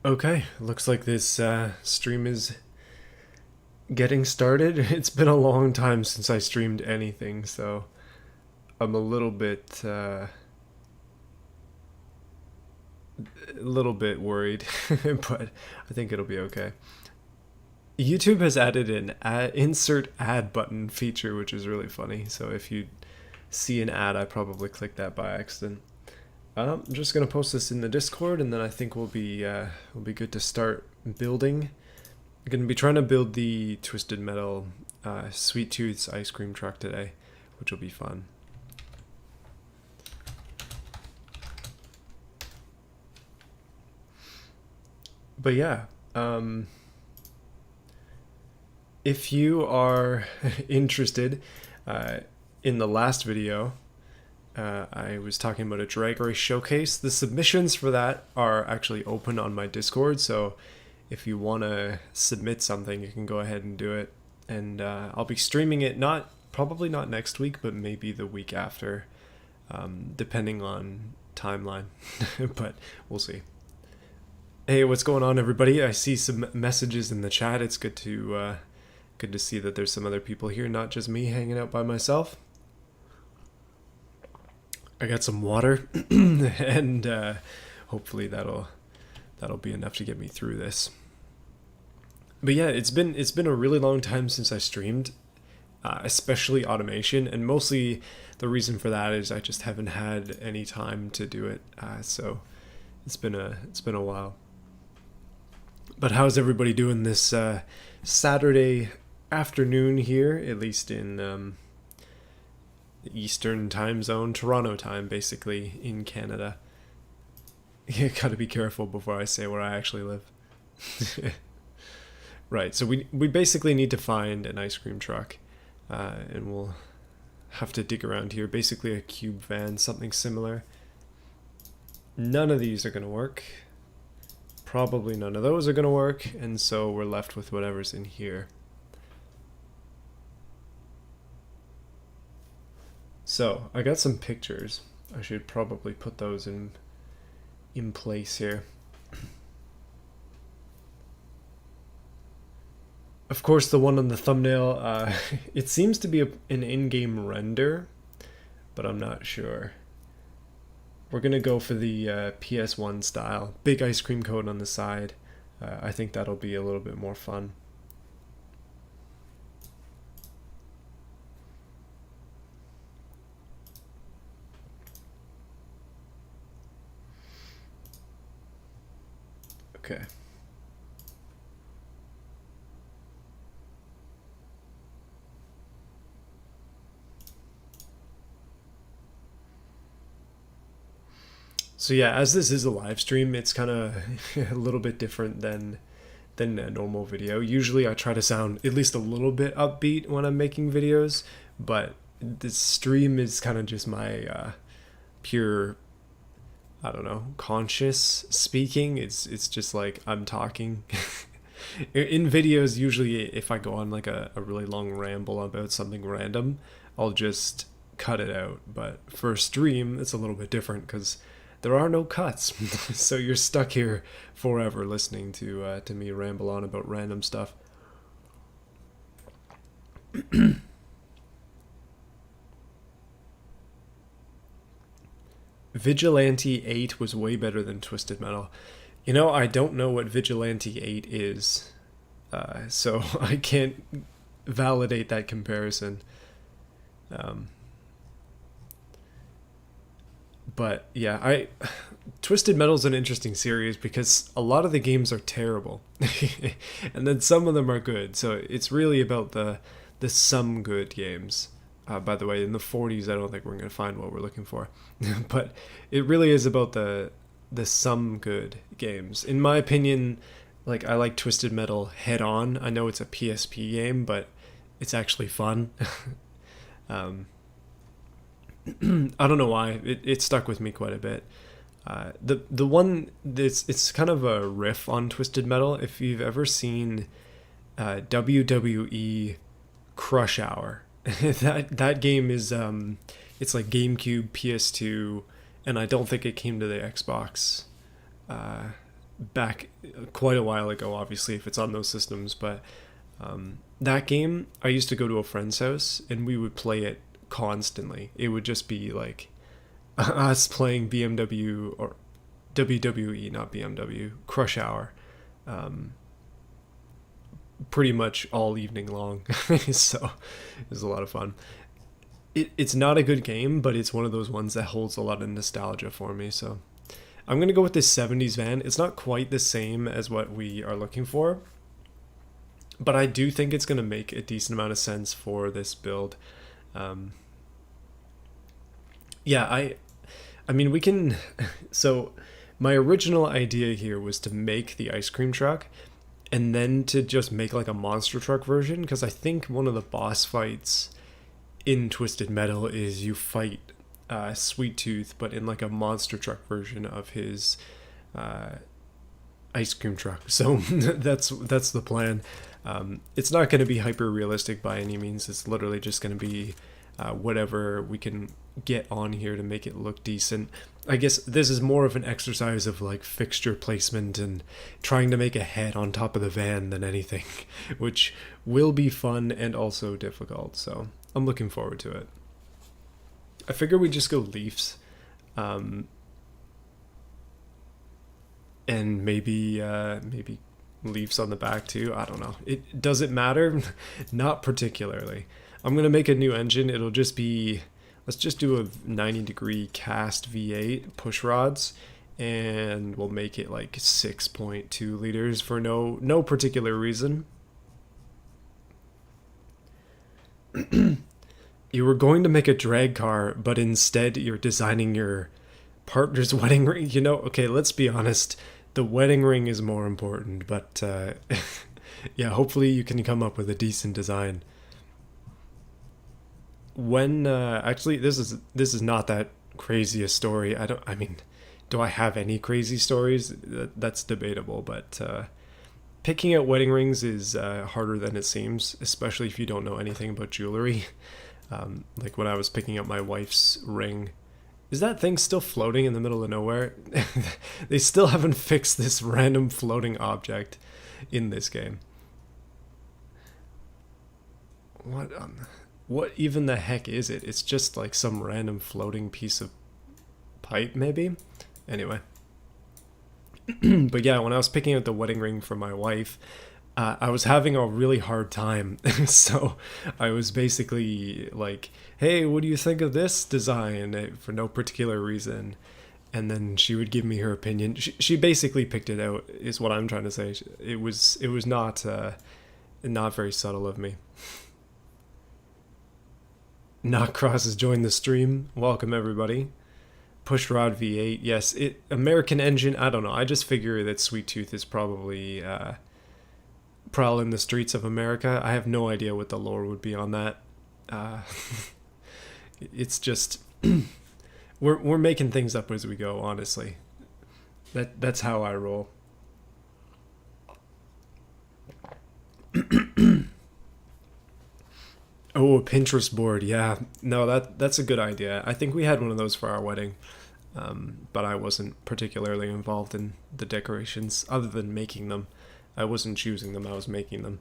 Okay, looks like this stream is getting started. It's been a long time since I streamed anything, so I'm a little bit worried, but I think it'll be okay. YouTube has added an insert ad button feature, which is really funny. So if you see an ad, I probably clicked that by accident. I'm just gonna post this in the Discord, and then I think we'll be good to start building. I'm gonna be trying to build the Twisted Metal Sweet Tooth's ice cream truck today, which will be fun. But yeah, if you are interested, in the last video, I was talking about a drag race showcase. The submissions for that are actually open on my Discord, so if you want to submit something, you can go ahead and do it. And I'll be streaming it probably not next week, but maybe the week after, depending on timeline. But we'll see. Hey, what's going on, everybody? I see some messages in the chat. It's good to see that there's some other people here, not just me hanging out by myself. I got some water, and hopefully that'll be enough to get me through this. But yeah, it's been a really long time since I streamed, especially automation, and mostly the reason for that is I just haven't had any time to do it. So it's been a while. But how's everybody doing this Saturday afternoon here, at least in the Eastern time zone, Toronto time, basically, in Canada. You gotta be careful before I say where I actually live. Right, so we basically need to find an ice cream truck, and we'll have to dig around here. Basically a cube van, something similar. None of these are gonna work. Probably none of those are gonna work, and so we're left with whatever's in here. So I got some pictures. I should probably put those in place here. Of course, the one on the thumbnail, it seems to be an in-game render, but I'm not sure. We're gonna go for the PS1 style. Big ice cream cone on the side. I think that'll be a little bit more fun. Okay. So yeah, as this is a live stream, it's kind of a little bit different than a normal video. Usually I try to sound at least a little bit upbeat when I'm making videos, but this stream is kind of just my pure, I don't know, conscious speaking. It's just like I'm talking. In videos, usually if I go on like a really long ramble about something random, I'll just cut it out. But for a stream, it's a little bit different because there are no cuts. So you're stuck here forever listening to me ramble on about random stuff. Vigilante 8 was way better than Twisted Metal. You know, I don't know what Vigilante 8 is, so I can't validate that comparison. But yeah, Twisted Metal's an interesting series because a lot of the games are terrible, and then some of them are good. So it's really about the some good games. By the way, in the 40s, I don't think we're going to find what we're looking for, but it really is about the some good games. In my opinion, like I like Twisted Metal Head On. I know it's a PSP game, but it's actually fun. I don't know why it stuck with me quite a bit. The one that's it's kind of a riff on Twisted Metal. If you've ever seen WWE Crush Hour, that game is it's like GameCube, PS2, and I don't think it came to the Xbox back quite a while ago, obviously, if it's on those systems. But that game, I used to go to a friend's house and we would play it constantly. It would just be like us playing BMW or WWE, not BMW, Crush Hour, pretty much all evening long. So it was a lot of fun. It's not a good game, but it's one of those ones that holds a lot of nostalgia for me. So I'm going to go with this 70s van. It's not quite the same as what we are looking for, but I do think it's going to make a decent amount of sense for this build. Yeah, I mean, we can. So my original idea here was to make the ice cream truck and then to just make like a monster truck version, because I think one of the boss fights in Twisted Metal is you fight Sweet Tooth, but in like a monster truck version of his ice cream truck. So that's the plan. It's not going to be hyper realistic by any means. It's literally just going to be whatever we can get on here to make it look decent. I guess this is more of an exercise of like fixture placement and trying to make a head on top of the van than anything, which will be fun and also difficult. So I'm looking forward to it. I figure we just go Leafs, and maybe Leafs on the back too. I don't know. It does it matter? Not particularly. I'm gonna make a new engine. It'll just be, let's just do a 90-degree cast V8 push rods, and we'll make it like 6.2 liters for no particular reason. You were going to make a drag car, but instead you're designing your partner's wedding ring. You know, okay, let's be honest. The wedding ring is more important, but yeah, hopefully you can come up with a decent design. When actually, this is not that crazy a story. I mean, do I have any crazy stories? That's debatable, but picking out wedding rings is harder than it seems, especially if you don't know anything about jewelry. Like when I was picking up my wife's ring, is that thing still floating in the middle of nowhere? They still haven't fixed this random floating object in this game. What even the heck is it? It's just like some random floating piece of pipe, maybe? Anyway. But yeah, when I was picking out the wedding ring for my wife, I was having a really hard time. So I was basically like, hey, what do you think of this design? For no particular reason. And then she would give me her opinion. She basically picked it out, is what I'm trying to say. It was not very subtle of me. Knockcross has joined the stream. Welcome, everybody. Pushrod V8. Yes, American engine. I don't know. I just figure that Sweet Tooth is probably prowling the streets of America. I have no idea what the lore would be on that. It's just we're making things up as we go. Honestly, that's how I roll. Oh, a Pinterest board. Yeah, no, that's a good idea. I think we had one of those for our wedding, but I wasn't particularly involved in the decorations other than making them. I wasn't choosing them, I was making them.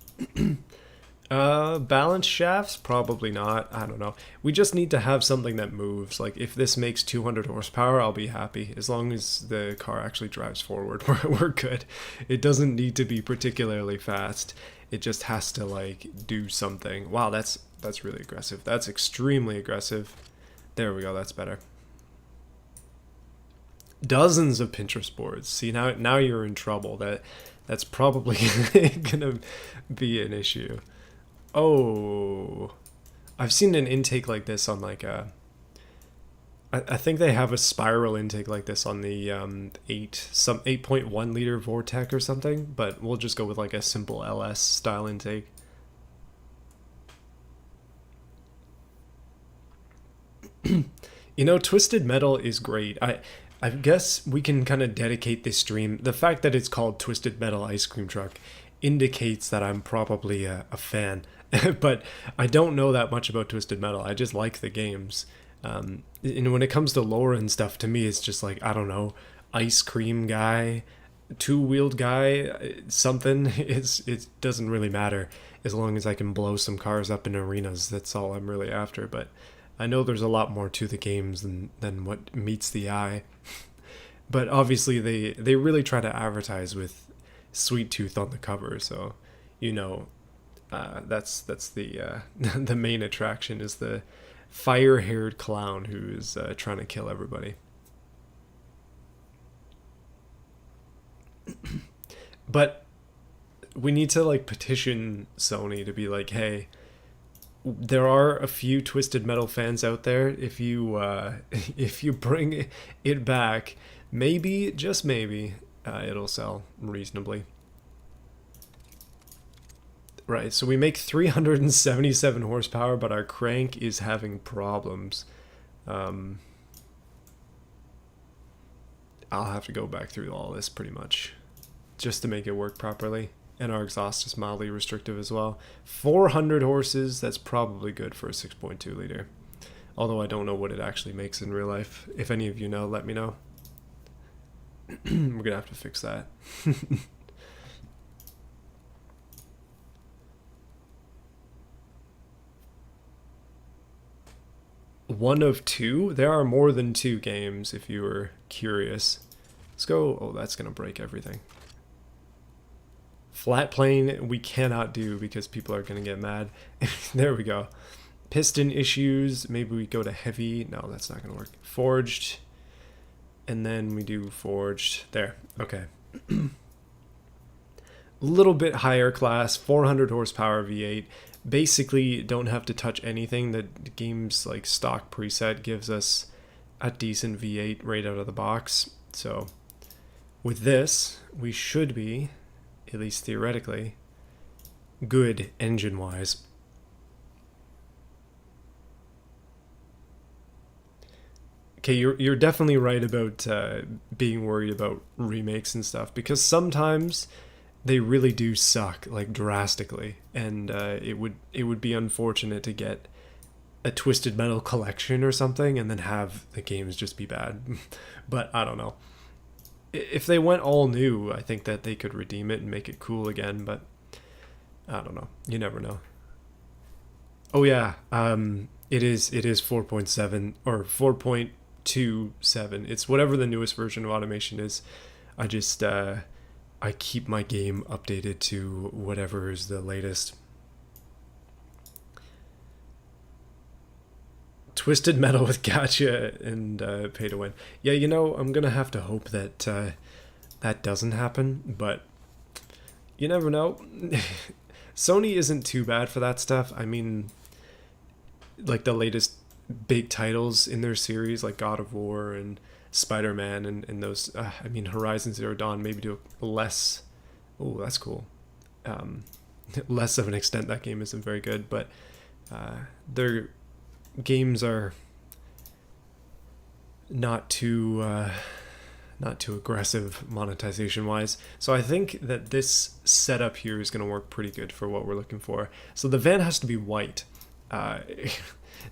Balance shafts? Probably not. I don't know. We just need to have something that moves. Like, if this makes 200 horsepower, I'll be happy. As long as the car actually drives forward, we're good. It doesn't need to be particularly fast. It just has to, like, do something. Wow, that's really aggressive. That's extremely aggressive. There we go, that's better. Dozens of Pinterest boards. See, now you're in trouble. That's probably gonna be an issue. Oh, I've seen an intake like this on like I think they have a spiral intake like this on the 8.1 liter Vortec or something, but we'll just go with like a simple LS style intake. You know, Twisted Metal is great. I guess we can kind of dedicate this stream. The fact that it's called Twisted Metal Ice Cream Truck indicates that I'm probably a fan. But I don't know that much about Twisted Metal. I just like the games. And when it comes to lore and stuff, to me, it's just like, I don't know, ice cream guy two-wheeled guy, something, it doesn't really matter as long as I can blow some cars up in arenas. That's all I'm really after. But I know there's a lot more to the games than what meets the eye. But obviously they really try to advertise with Sweet Tooth on the cover, so you know that's the the main attraction is the fire-haired clown who is trying to kill everybody. But we need to like petition Sony to be like, hey, there are a few Twisted Metal fans out there. If you if you bring it back, maybe, just maybe, it'll sell reasonably. Right, so we make 377 horsepower, but our crank is having problems. Um, I'll have to go back through all this pretty much just to make it work properly. And our exhaust is mildly restrictive as well. 400 horses, that's probably good for a 6.2 liter. Although I don't know what it actually makes in real life. If any of you know, let me know. We're gonna have to fix that. One of two? There are more than two games if you were curious. Let's go. Oh, that's gonna break everything. Flat plane we cannot do because people are gonna get mad. There we go. Piston issues, maybe we go to heavy. No, that's not gonna work. Forged, and then we do forged. There, okay. A little bit higher class, 400 horsepower V8. Basically don't have to touch anything. The game's like stock preset gives us a decent V8 right out of the box. So with this, we should be, at least theoretically, good engine-wise. Okay, you're definitely right about being worried about remakes and stuff, because sometimes they really do suck, like drastically, and it would be unfortunate to get a Twisted Metal collection or something and then have the games just be bad. But I don't know. If they went all new, I think that they could redeem it and make it cool again, but I don't know. You never know. Oh yeah, it is 4.7 or 4.27. It's whatever the newest version of automation is. I just I keep my game updated to whatever is the latest. Twisted Metal with Gacha and Pay to Win. Yeah, you know, I'm gonna have to hope that that doesn't happen, but you never know. Sony isn't too bad for that stuff. I mean, like the latest big titles in their series, like God of War and Spider-Man and those. I mean, Horizon Zero Dawn maybe to a less. Oh, that's cool. Um, Less of an extent. That game isn't very good, but their games are not too aggressive monetization wise. So I think that this setup here is going to work pretty good for what we're looking for. So the van has to be white.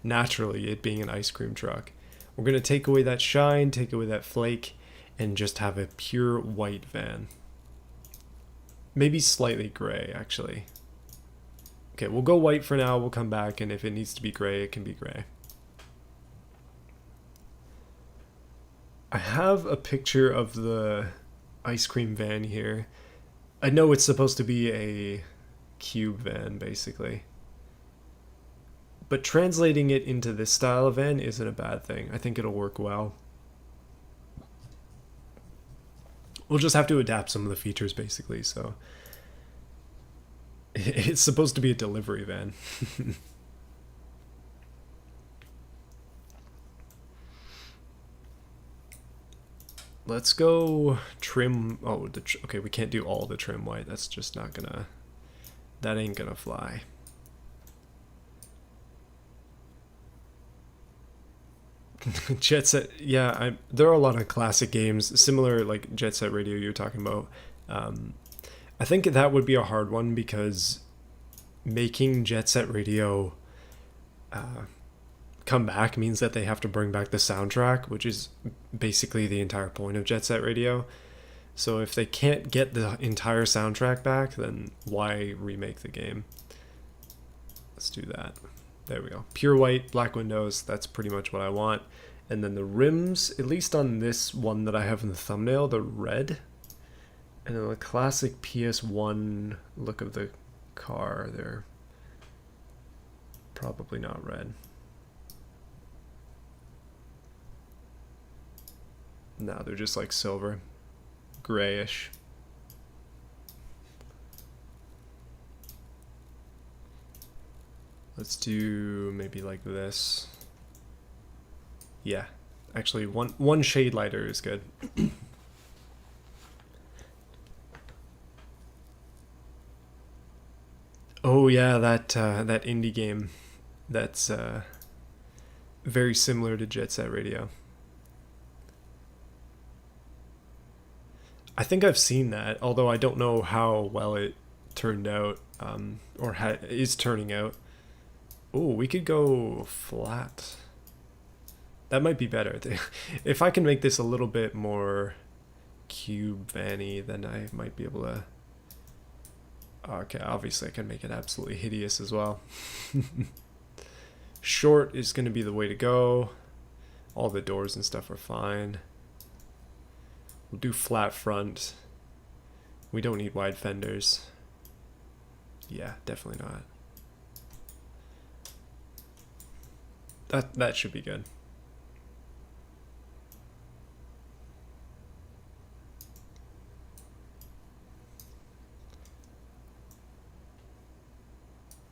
Naturally, it being an ice cream truck. We're going to take away that shine, take away that flake, and just have a pure white van. Maybe slightly gray, actually. Okay, we'll go white for now. We'll come back, and if it needs to be gray, it can be gray. I have a picture of the ice cream van here. I know it's supposed to be a cube van, basically. But translating it into this style of van isn't a bad thing. I think it'll work well. We'll just have to adapt some of the features, basically, so... It's supposed to be a delivery van. Let's go trim... Oh, okay, we can't do all the trim white. That's just not gonna... That ain't gonna fly. Jet Set, yeah, there are a lot of classic games, similar like Jet Set Radio you're talking about. I think that would be a hard one because making Jet Set Radio come back means that they have to bring back the soundtrack, which is basically the entire point of Jet Set Radio. So if they can't get the entire soundtrack back, then why remake the game? Let's do that. There we go. Pure white, black windows, that's pretty much what I want. And then the rims, at least on this one that I have in the thumbnail, the red. And then the classic PS1 look of the car, they're probably not red. No, they're just like silver, grayish. Let's do maybe like this. Yeah, actually one shade lighter is good. Oh yeah, that indie game that's very similar to Jet Set Radio. I think I've seen that, although I don't know how well it turned out, or is turning out. Oh, we could go flat. That might be better. If I can make this a little bit more cube vanny, then I might be able to. Okay, obviously I can make it absolutely hideous as well. Short is going to be the way to go. All the doors and stuff are fine. We'll do flat front. We don't need wide fenders. Yeah, definitely not. That should be good.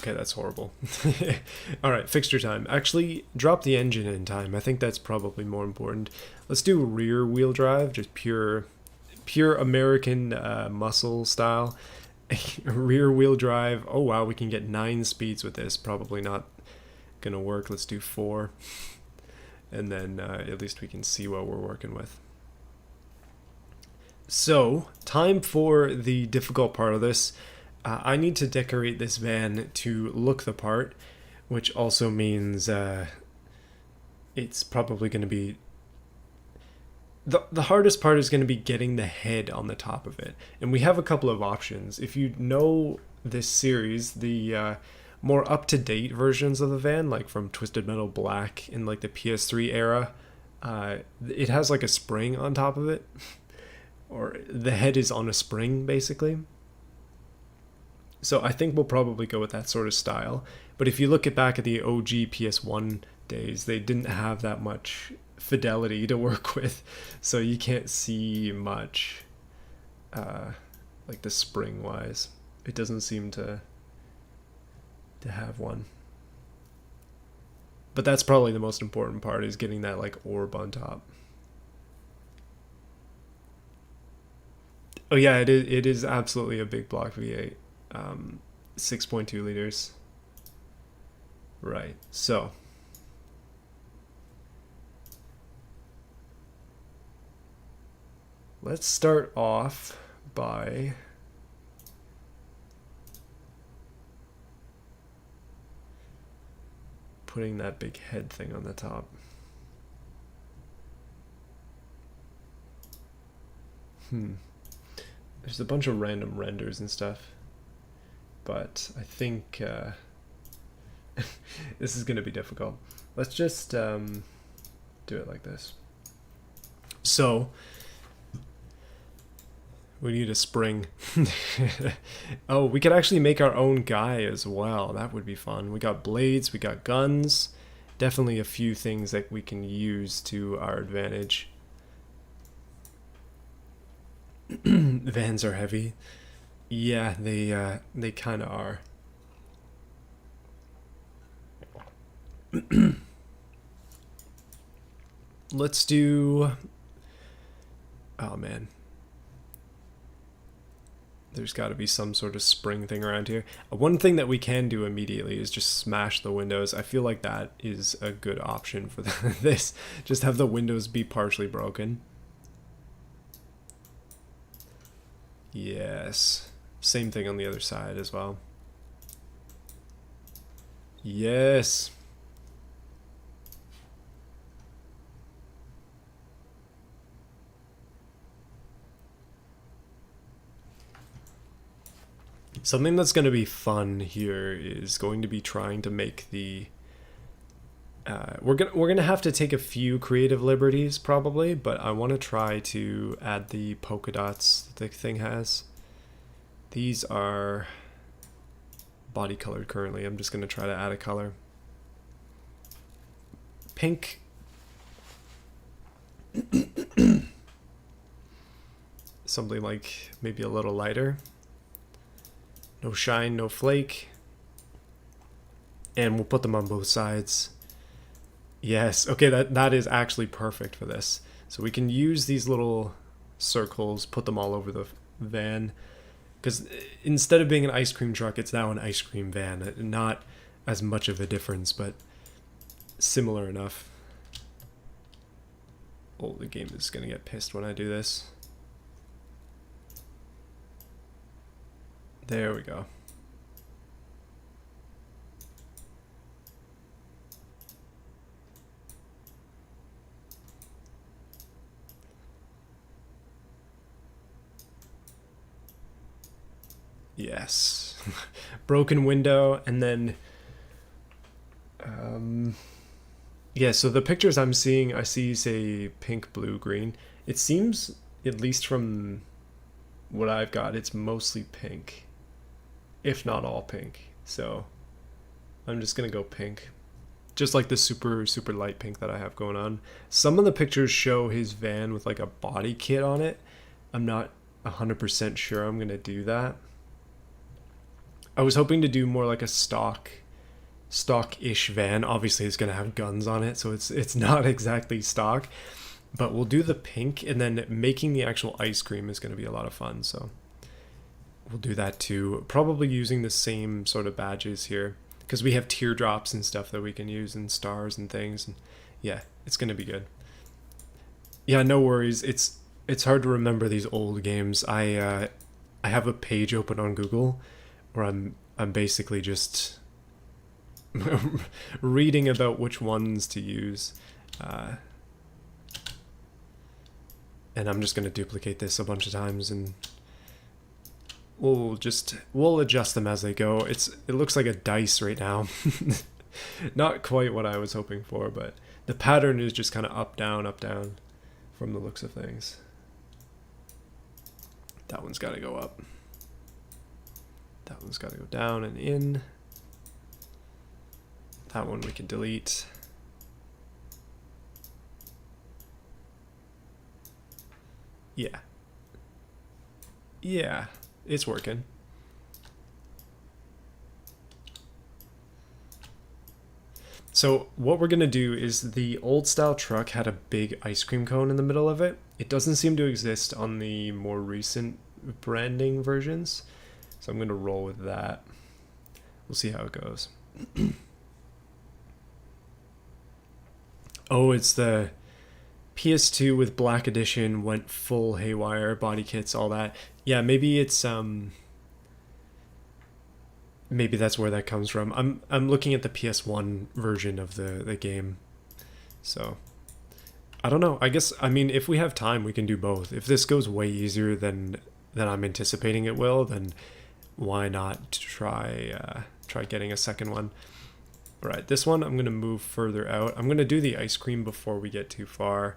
Okay, that's horrible. All right, fixture time. Actually, drop the engine in time. I think that's probably more important. Let's do rear wheel drive, just pure American muscle style. Rear wheel drive. Oh wow, we can get 9 speeds with this. Probably not gonna work. Let's do 4, and then at least we can see what we're working with. So, time for the difficult part of this. I need to decorate this van to look the part, which also means it's probably going to be... The hardest part is going to be getting the head on the top of it. And we have a couple of options. If you know this series, the more up-to-date versions of the van, like from Twisted Metal Black in like the PS3 era, it has like a spring on top of it. Or the head is on a spring, basically. So I think we'll probably go with that sort of style. But if you look back at the OG PS1 days, they didn't have that much fidelity to work with. So you can't see much, like the spring wise. It doesn't seem to have one. But that's probably the most important part, is getting that like orb on top. Oh yeah, it is absolutely a big block V8. 6.2 liters. Right, so let's start off by putting that big head thing on the top. There's a bunch of random renders and stuff, but I think this is going to be difficult. Let's just do it like this. So we need a spring. Oh, we could actually make our own guy as well. That would be fun. We got blades, we got guns. Definitely a few things that we can use to our advantage. Vans are heavy. Yeah, they kind of are. Let's do... Oh man. There's got to be some sort of spring thing around here. One thing that we can do immediately is just smash the windows. I feel like that is a good option for this. Just have the windows be partially broken. Yes. Same thing on the other side as well. Yes. Something that's going to be fun here is going to be trying to make the we're gonna have to take a few creative liberties probably, but I want to try to add the polka dots that the thing has. These are body colored currently. I'm just gonna try to add a color. Pink. Something like maybe a little lighter. No shine, no flake. And we'll put them on both sides. Yes, okay, that is actually perfect for this. So we can use these little circles, put them all over the van. Because instead of being an ice cream truck, it's now an ice cream van. Not as much of a difference, but similar enough. Oh, the game is going to get pissed when I do this. There we go. Yes. Broken window, and then yeah, so the pictures I'm seeing, I see say pink, blue, green. It seems, at least from what I've got, it's mostly pink, if not all pink. So I'm just gonna go pink, just like the super light pink that I have going on. Some of the pictures show his van with like a body kit on it. I'm not 100% sure I'm gonna do that. I was hoping to do more like a stock-ish van. Obviously it's going to have guns on it, so it's not exactly stock, but we'll do the pink, and then making the actual ice cream is going to be a lot of fun, so we'll do that too. Probably using the same sort of badges here, because we have teardrops and stuff that we can use, and stars and things, and yeah, it's going to be good. Yeah, no worries. It's hard to remember these old games. I have a page open on Google where I'm basically just reading about which ones to use, and I'm just going to duplicate this a bunch of times, and we'll adjust them as they go. It looks like a dice right now. Not quite what I was hoping for, but the pattern is just kind of up down from the looks of things. That one's got to go up. That one's got to go down and in. That one we can delete. Yeah. Yeah, it's working. So what we're going to do is, the old style truck had a big ice cream cone in the middle of it. It doesn't seem to exist on the more recent branding versions. So I'm going to roll with that. We'll see how it goes. Oh, it's the PS2 with Black Edition, went full haywire, body kits, all that. Yeah, maybe it's maybe that's where that comes from. I'm looking at the PS1 version of the game. So I don't know. I mean if we have time we can do both. If this goes way easier than I'm anticipating it will, then why not try getting a second one. All right, this one I'm gonna move further out. I'm gonna do the ice cream before we get too far.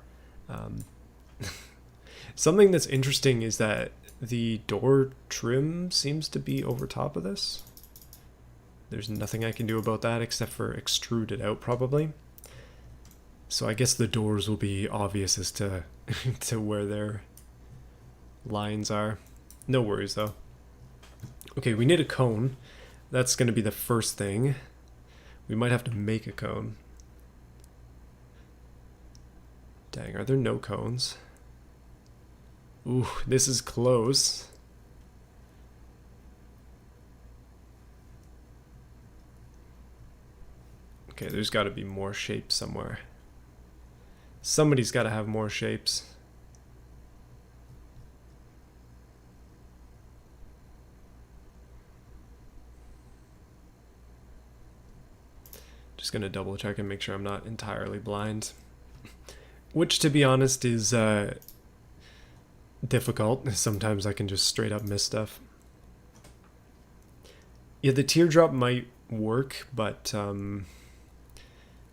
Something that's interesting is that the door trim seems to be over top of this. There's nothing I can do about that except for extrude it out probably. So I guess the doors will be obvious as to to where their lines are. No worries though. Okay, we need a cone. That's going to be the first thing. We might have to make a cone. Dang, are there no cones? Ooh, this is close. Okay, there's got to be more shapes somewhere. Somebody's got to have more shapes. Just gonna double check and make sure I'm not entirely blind. Which, to be honest, is difficult. Sometimes I can just straight up miss stuff. Yeah, the teardrop might work, but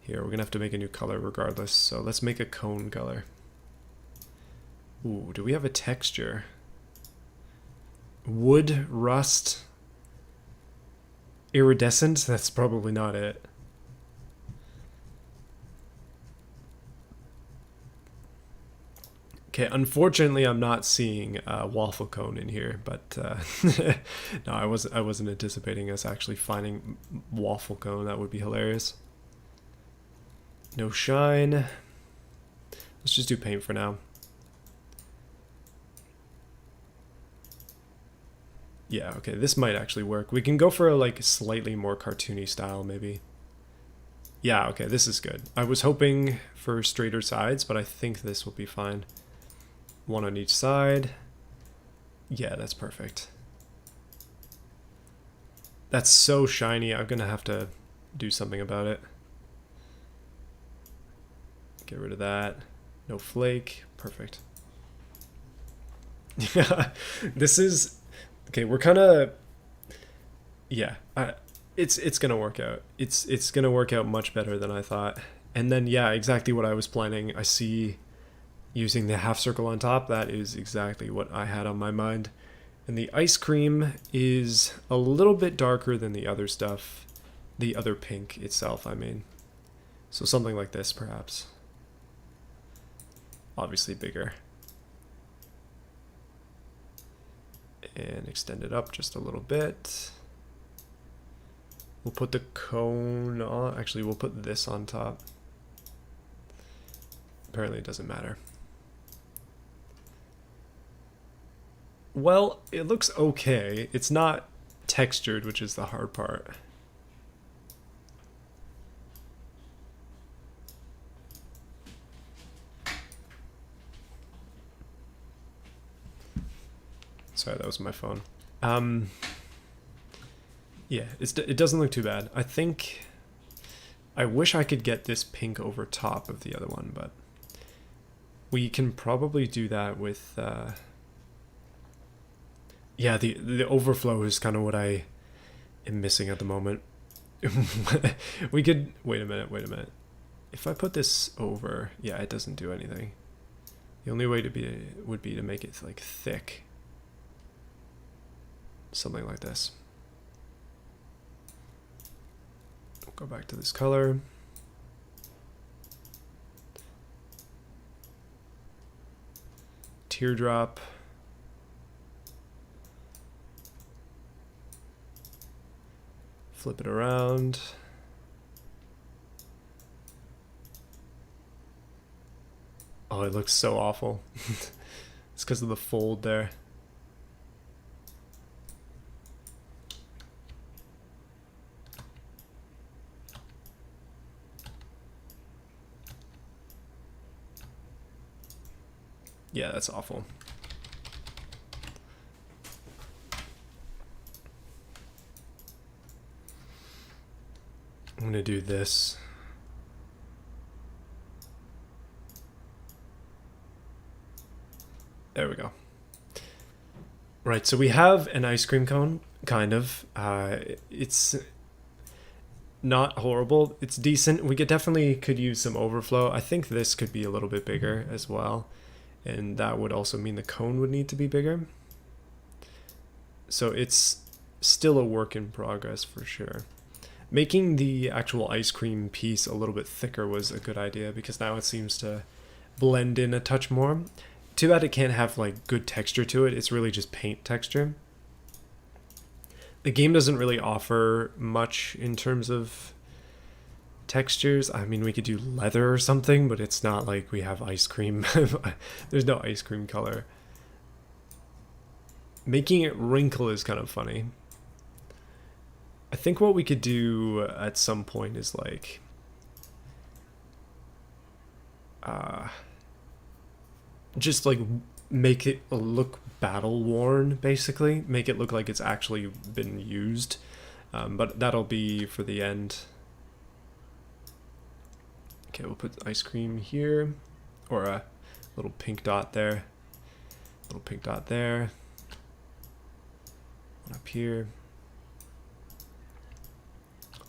here, we're gonna have to make a new color regardless. So let's make a cone color. Ooh, do we have a texture? Wood, rust, iridescent? That's probably not it. Okay, unfortunately, I'm not seeing a waffle cone in here, but no, I wasn't anticipating us actually finding waffle cone. That would be hilarious. No shine. Let's just do paint for now. Yeah, okay, this might actually work. We can go for a like slightly more cartoony style, maybe. Yeah, okay, this is good. I was hoping for straighter sides, but I think this will be fine. One on each side. Yeah, that's perfect. That's so shiny, I'm gonna have to do something about it. Get rid of that. No flake. Perfect. Yeah, this is... Okay, we're kind of... Yeah, it's gonna work out. It's gonna work out much better than I thought. And then, yeah, exactly what I was planning. I see using the half circle on top. That is exactly what I had on my mind. And the ice cream is a little bit darker than the other stuff. The other pink itself, I mean. So something like this, perhaps. Obviously bigger. And extend it up just a little bit. We'll put the cone on. Actually, we'll put this on top. Apparently it doesn't matter. Well, it looks okay. It's not textured, which is the hard part. Sorry, that was my phone. Yeah, it doesn't look too bad. I think... I wish I could get this pink over top of the other one, but... We can probably do that with... Yeah, the overflow is kind of what I am missing at the moment. We could... Wait a minute. If I put this over... Yeah, it doesn't do anything. The only way would be to make it like thick. Something like this. Go back to this color. Teardrop. Flip it around. Oh, it looks so awful. It's because of the fold there. Yeah, that's awful. I'm gonna do this. There we go. Right, so we have an ice cream cone, kind of. It's not horrible. It's decent. We definitely could use some overflow. I think this could be a little bit bigger as well. And that would also mean the cone would need to be bigger. So it's still a work in progress for sure. Making the actual ice cream piece a little bit thicker was a good idea because now it seems to blend in a touch more. Too bad it can't have like good texture to it. It's really just paint texture. The game doesn't really offer much in terms of textures. I mean, we could do leather or something, but it's not like we have ice cream. There's no ice cream color. Making it wrinkle is kind of funny. I think what we could do at some point is like just like make it look battle worn, basically. Make it look like it's actually been used. But that'll be for the end. Okay, we'll put ice cream here, or a little pink dot there, little pink dot there, one up here.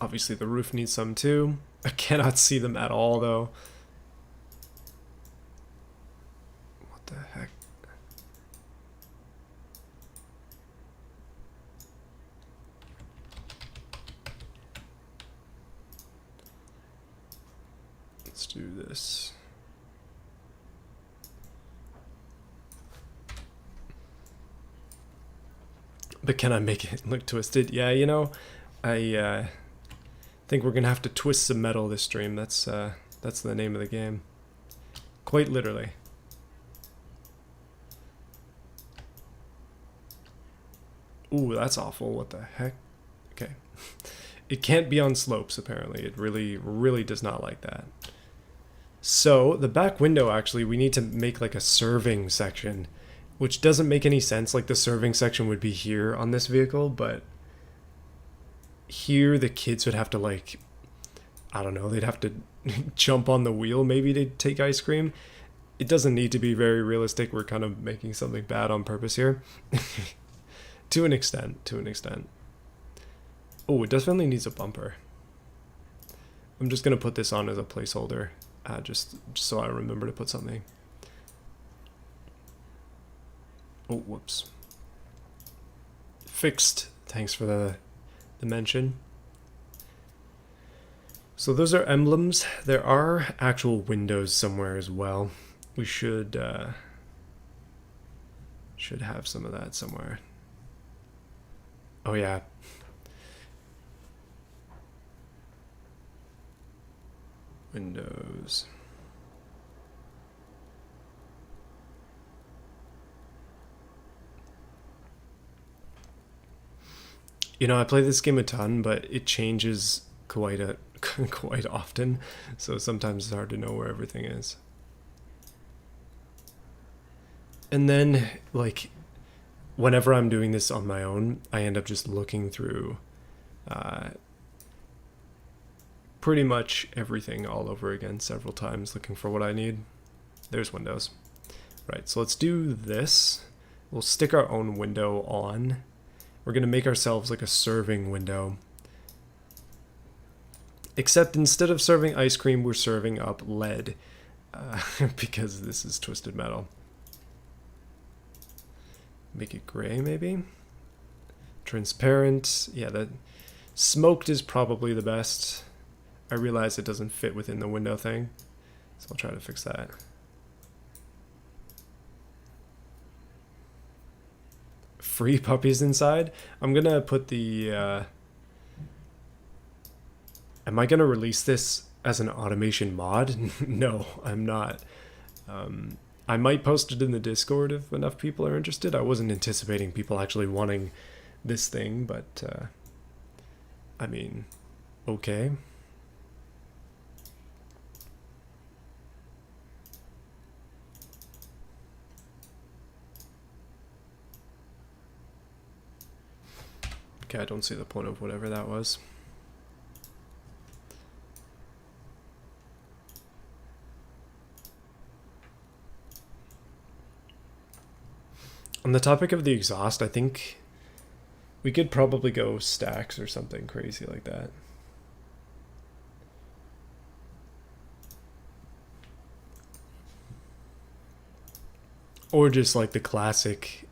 Obviously the roof needs some too. I cannot see them at all though. What the heck? Let's do this. But can I make it look twisted? Yeah, you know, I think we're gonna have to twist some metal this stream. That's the name of the game. Quite literally. Ooh, that's awful. What the heck? Okay. It can't be on slopes, apparently. It really, really does not like that. So, the back window, actually, we need to make like a serving section, which doesn't make any sense. Like, the serving section would be here on this vehicle, but here the kids would have to, like, I don't know, they'd have to jump on the wheel maybe to take ice cream. It doesn't need to be very realistic. We're kind of making something bad on purpose here. To an extent, to an extent. Oh, it definitely needs a bumper. I'm just going to put this on as a placeholder, just so I remember to put something. Oh, whoops. Fixed. Thanks for the mention. So those are emblems. There are actual windows somewhere as well. We should have some of that somewhere. Oh yeah. Windows. You know, I play this game a ton, but it changes quite often, so sometimes it's hard to know where everything is. And then, like, whenever I'm doing this on my own, I end up just looking through pretty much everything all over again several times, looking for what I need. There's windows. Right, so let's do this. We'll stick our own window on. We're going to make ourselves like a serving window. Except instead of serving ice cream, we're serving up lead. Because this is twisted metal. Make it gray, maybe? Transparent. Yeah, that smoked is probably the best. I realize it doesn't fit within the window thing, so I'll try to fix that. Free puppies inside? I'm gonna put the... Am I gonna release this as an automation mod? No, I'm not. I might post it in the Discord if enough people are interested. I wasn't anticipating people actually wanting this thing, but I mean, okay. Okay, I don't see the point of whatever that was. On the topic of the exhaust, I think we could probably go stacks or something crazy like that. Or just like the classic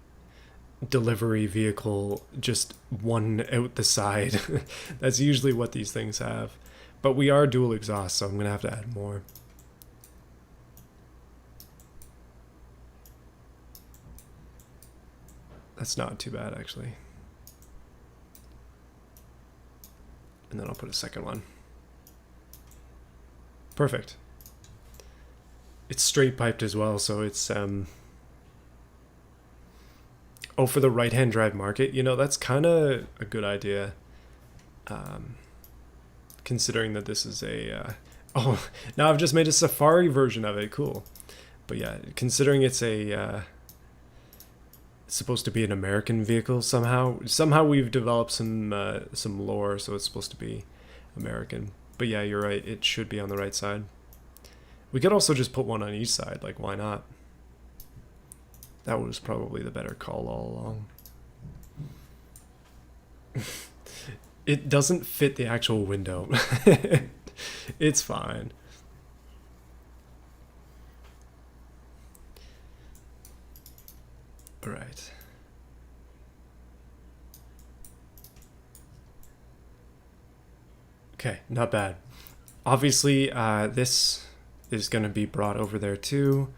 delivery vehicle, just one out the side. That's usually what these things have. But we are dual exhaust, so I'm going to have to add more. That's not too bad, actually. And then I'll put a second one. Perfect. It's straight piped as well, so it's... Oh, for the right-hand drive market, you know, that's kind of a good idea. Considering that this is a... oh, now I've just made a Safari version of it. Cool. But yeah, considering it's a... it's supposed to be an American vehicle somehow. Somehow we've developed some lore, so it's supposed to be American. But yeah, you're right. It should be on the right side. We could also just put one on each side. Like, why not? That was probably the better call all along. It doesn't fit the actual window. It's fine. All right. Okay, not bad. Obviously, this is going to be brought over there too.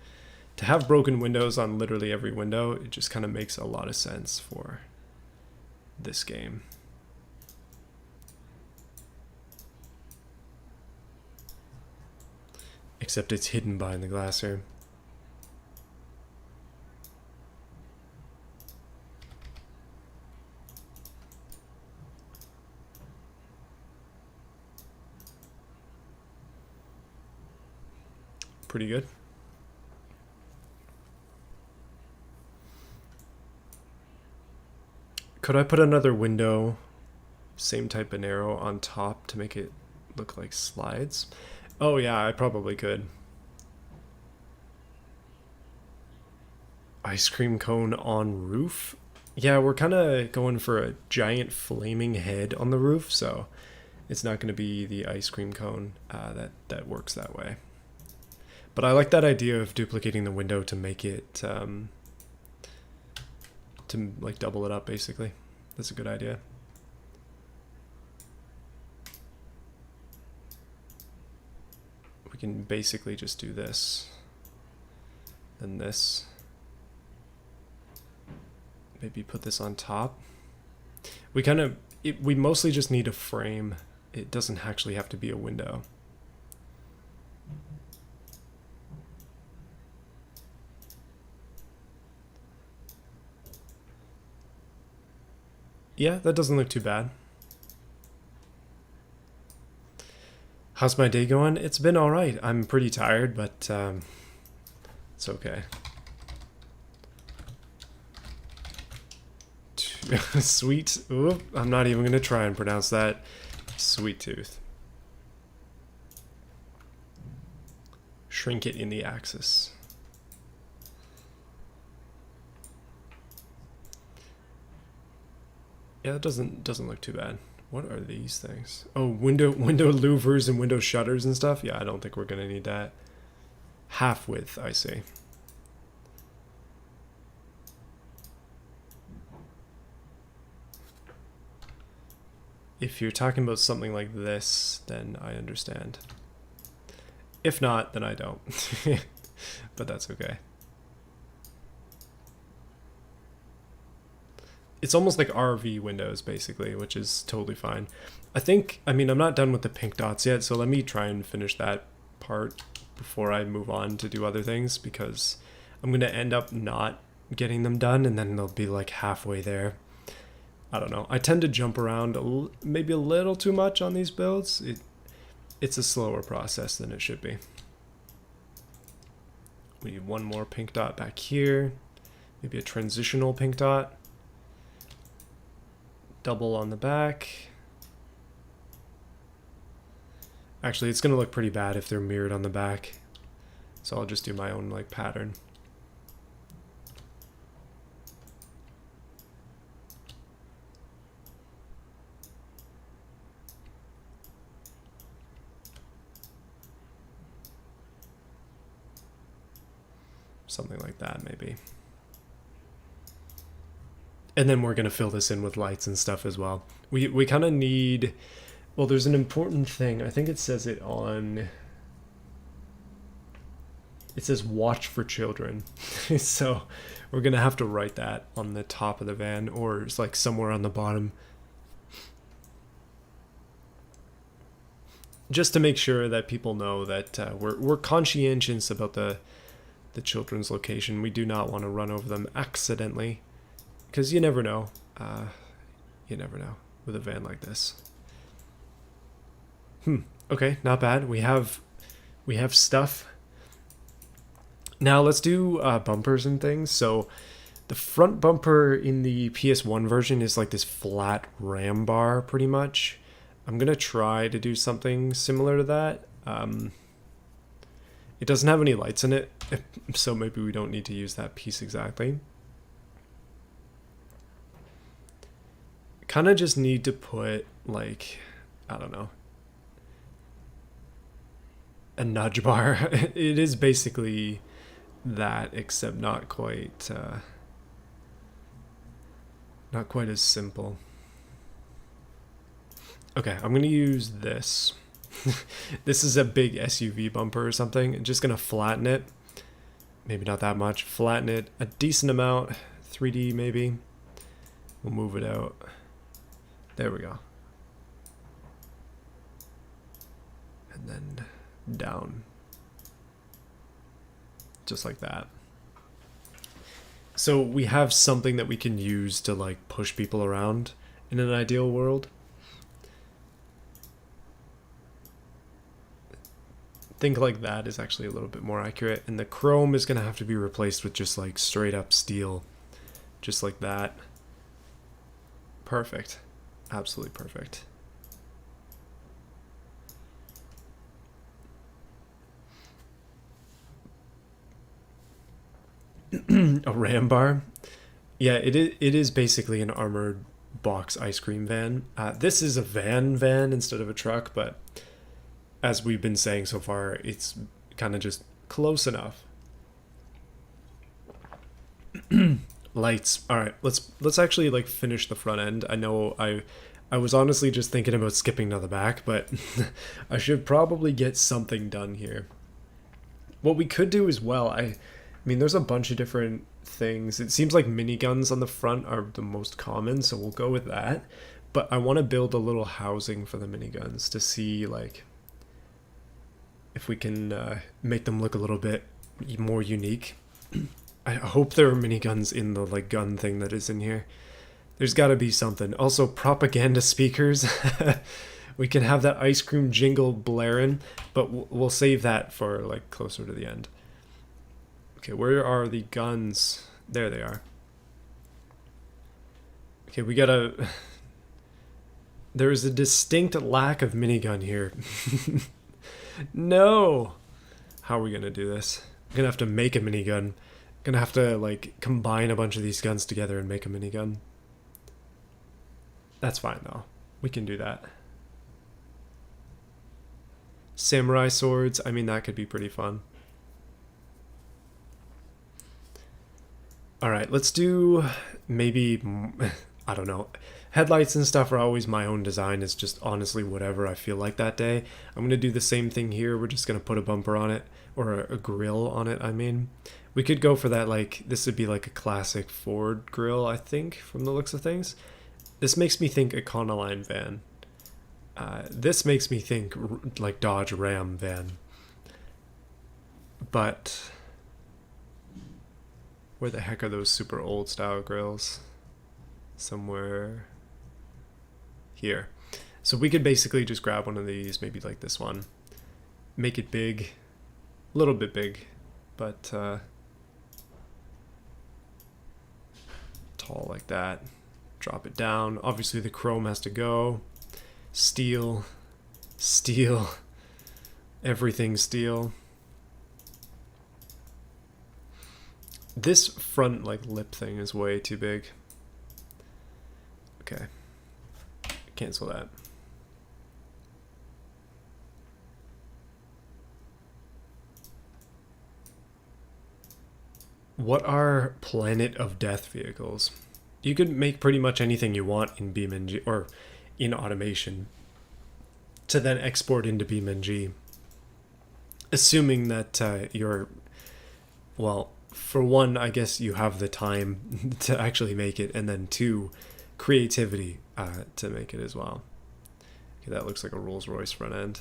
To have broken windows on literally every window, it just kind of makes a lot of sense for this game. Except it's hidden behind the glass here. Pretty good. Could I put another window, same type of narrow, on top to make it look like slides? Oh yeah, I probably could. Ice cream cone on roof? Yeah, we're kind of going for a giant flaming head on the roof, so it's not going to be the ice cream cone that works that way. But I like that idea of duplicating the window to make it, to like double it up basically. That's a good idea. We can basically just do this, and this. Maybe put this on top. We kind of, we mostly just need a frame. It doesn't actually have to be a window. Yeah, that doesn't look too bad. How's my day going? It's been all right. I'm pretty tired, but it's okay. Sweet. Ooh, I'm not even going to try and pronounce that. Sweet tooth. Shrink it in the axis. Yeah, that doesn't look too bad. What are these things? Oh, window louvers and window shutters and stuff. Yeah, I don't think we're gonna need that. Half width, I see. If you're talking about something like this, then I understand. If not, then I don't. But that's okay. It's almost like RV windows, basically, which is totally fine. I mean, I'm not done with the pink dots yet, so let me try and finish that part before I move on to do other things, because I'm going to end up not getting them done, and then they'll be like halfway there. I don't know. I tend to jump around maybe a little too much on these builds. It's a slower process than it should be. We need one more pink dot back here. Maybe a transitional pink dot. Double on the back. Actually, it's gonna look pretty bad if they're mirrored on the back. So I'll just do my own like pattern. Something like that, maybe. And then we're going to fill this in with lights and stuff as well. We kind of need... Well, there's an important thing. I think it says it on... It says watch for children. So we're going to have to write that on the top of the van, or it's like somewhere on the bottom. Just to make sure that people know that we're conscientious about the children's location. We do not want to run over them accidentally. Because you never know. You never know with a van like this. Okay, not bad. We have stuff. Now let's do bumpers and things. So the front bumper in the PS1 version is like this flat ram bar, pretty much. I'm gonna try to do something similar to that. It doesn't have any lights in it, so maybe we don't need to use that piece exactly. kind of just need to put like, I don't know, a nudge bar. It is basically that, except not quite as simple. Okay, I'm gonna use this. This is a big SUV bumper or something. I'm just gonna flatten it. Maybe not that much. Flatten it a decent amount. 3D maybe. We'll move it out. There we go. And then down. Just like that. So we have something that we can use to like push people around in an ideal world. Think like that is actually a little bit more accurate, and the chrome is going to have to be replaced with just like straight up steel, just like that. Perfect. Absolutely perfect. A ram bar. Yeah, it is basically an armored box ice cream van. This is a van instead of a truck, but as we've been saying so far, it's kind of just close enough. Lights. All right, let's actually like finish the front end. I know I was honestly just thinking about skipping to the back, but I should probably get something done here. What we could do as well, I mean, there's a bunch of different things. It seems like miniguns on the front are the most common, so we'll go with that. But I want to build a little housing for the miniguns to see like if we can make them look a little bit more unique. I hope there are miniguns in the like gun thing that is in here. There's got to be something. Also, propaganda speakers. We can have that ice cream jingle blaring, but we'll save that for like closer to the end. Okay, where are the guns? There they are. Okay, we gotta... There is a distinct lack of minigun here. No! How are we gonna do this? I'm gonna have to make a minigun. Gonna have to like combine a bunch of these guns together and make a minigun. That's fine though. We can do that. Samurai swords, I mean that could be pretty fun. Alright, let's do maybe, I don't know. Headlights and stuff are always my own design. It's just honestly whatever I feel like that day. I'm going to do the same thing here. We're just going to put a bumper on it, or a grill on it, I mean. We could go for that, like, this would be like a classic Ford grill, I think, from the looks of things. This makes me think Econoline van. This makes me think like Dodge Ram van. But where the heck are those super old style grills? Somewhere here. So we could basically just grab one of these, maybe like this one. Make it big. A little bit big, but tall like that. Drop it down. Obviously the chrome has to go. Steel. Steel. Everything steel. This front like lip thing is way too big. Okay. Cancel that. What are Planet of Death vehicles? You could make pretty much anything you want in BeamNG or in automation to then export into BeamNG. Assuming that you're, well, for one, I guess you have the time to actually make it, and then two, creativity to make it as well. Okay, that looks like a Rolls-Royce front end.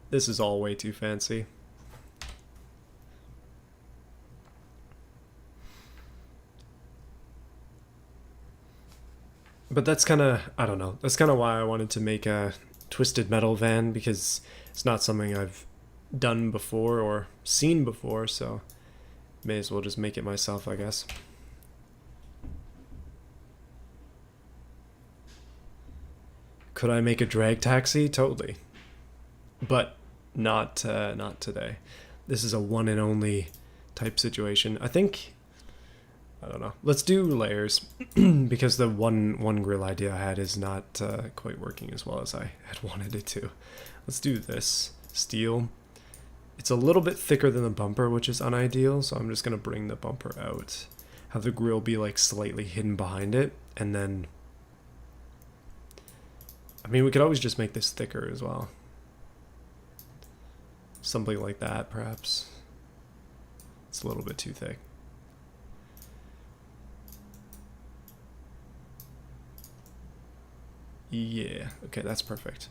This is all way too fancy. But that's kind of, I don't know, that's kind of why I wanted to make a twisted metal van, because it's not something I've done before or seen before, so may as well just make it myself, I guess. Could I make a drag taxi? Totally. But not today. This is a one and only type situation. I think I don't know. Let's do layers because the one grill idea I had is not quite working as well as I had wanted it to. Let's do this. Steel. It's a little bit thicker than the bumper, which is unideal, so I'm just going to bring the bumper out. Have the grill be like slightly hidden behind it, and then... I mean, we could always just make this thicker as well. Something like that, perhaps. It's a little bit too thick. Yeah, okay, that's perfect.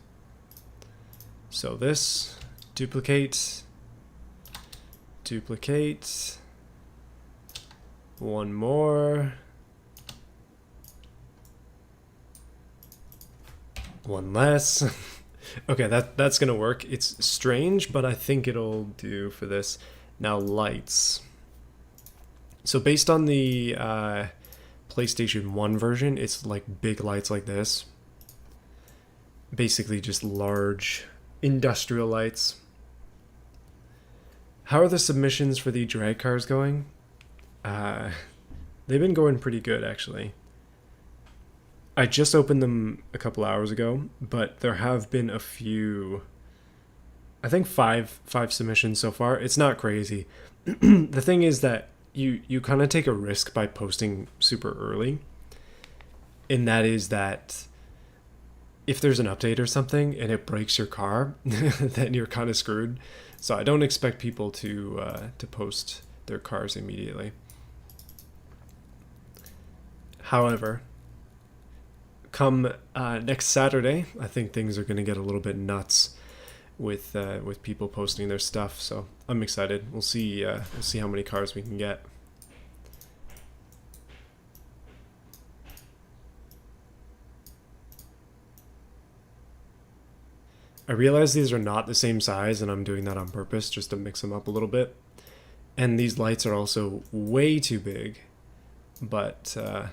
So this, duplicate, duplicate, one more, one less. Okay, that's gonna work. It's strange, but I think it'll do for this. Now lights. So based on the PlayStation 1 version, it's like big lights like this. Basically just large industrial lights. How are the submissions for the drag cars going? They've been going pretty good, actually. I just opened them a couple hours ago, but there have been a few, I think five submissions so far. It's not crazy. The thing is that you kind of take a risk by posting super early, and that is that if there's an update or something and it breaks your car, then you're kind of screwed. So I don't expect people to post their cars immediately. However, come next Saturday, I think things are going to get a little bit nuts with people posting their stuff. So I'm excited. We'll see how many cars we can get. I realize these are not the same size, and I'm doing that on purpose just to mix them up a little bit. And these lights are also way too big, but I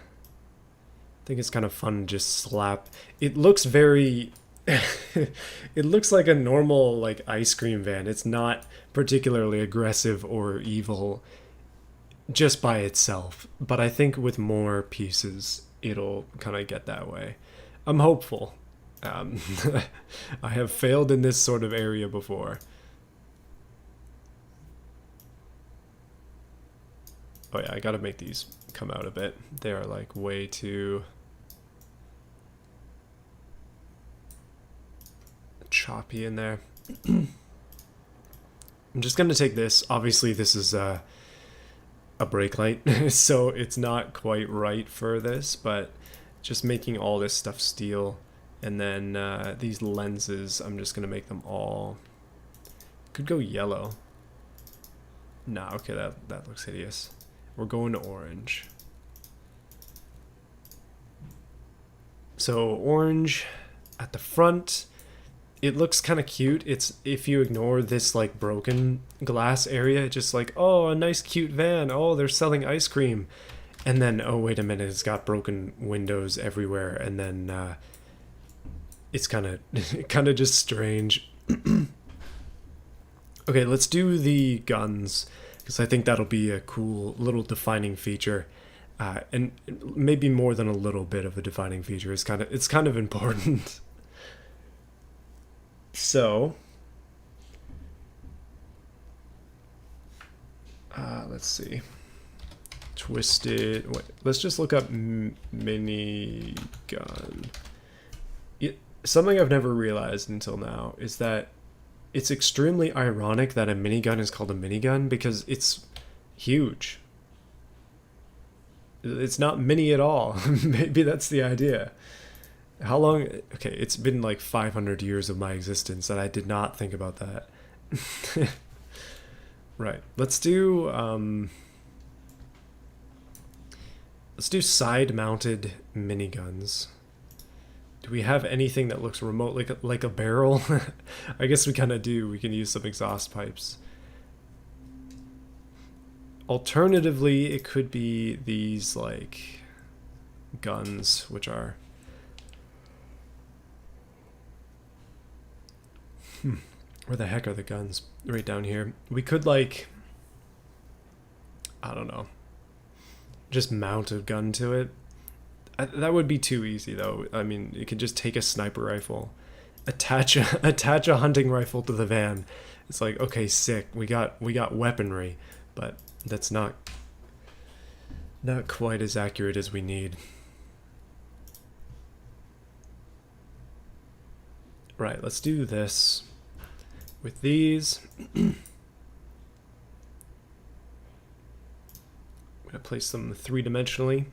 think it's kind of fun to just slap. It looks very... it looks like a normal like ice cream van. It's not particularly aggressive or evil just by itself, but I think with more pieces, it'll kind of get that way. I'm hopeful. I have failed in this sort of area before. Oh yeah, I gotta make these come out a bit. They are like way too choppy in there. I'm just gonna take this. Obviously this is a brake light, so it's not quite right for this, but just making all this stuff steel. And then these lenses, I'm just going to make them all... Could go yellow. Nah, okay, that looks hideous. We're going to orange. So orange at the front. It looks kind of cute. It's if you ignore this like broken glass area, just like, oh, a nice cute van. Oh, they're selling ice cream. And then, oh, wait a minute, it's got broken windows everywhere. And then... it's kind of just strange. Okay, let's do the guns, because I think that'll be a cool little defining feature, and maybe more than a little bit of a defining feature. It's kind of important. So, let's see. Twisted. Wait, let's just look up minigun. Something I've never realized until now is that it's extremely ironic that a minigun is called a minigun because it's huge. It's not mini at all. Maybe that's the idea. How long... Okay, it's been like 500 years of my existence and I did not think about that. Right. Let's do side-mounted miniguns. Do we have anything that looks remotely like a barrel? I guess we kind of do. We can use some exhaust pipes. Alternatively, it could be these like guns, which are... Where the heck are the guns? Right down here. We could like... I don't know. just mount a gun to it. That would be too easy though. I mean, you could just take a sniper rifle, attach a hunting rifle to the van. It's like, okay, sick. We got weaponry, but that's not quite as accurate as we need. Right, let's do this with these. I'm gonna place them three-dimensionally.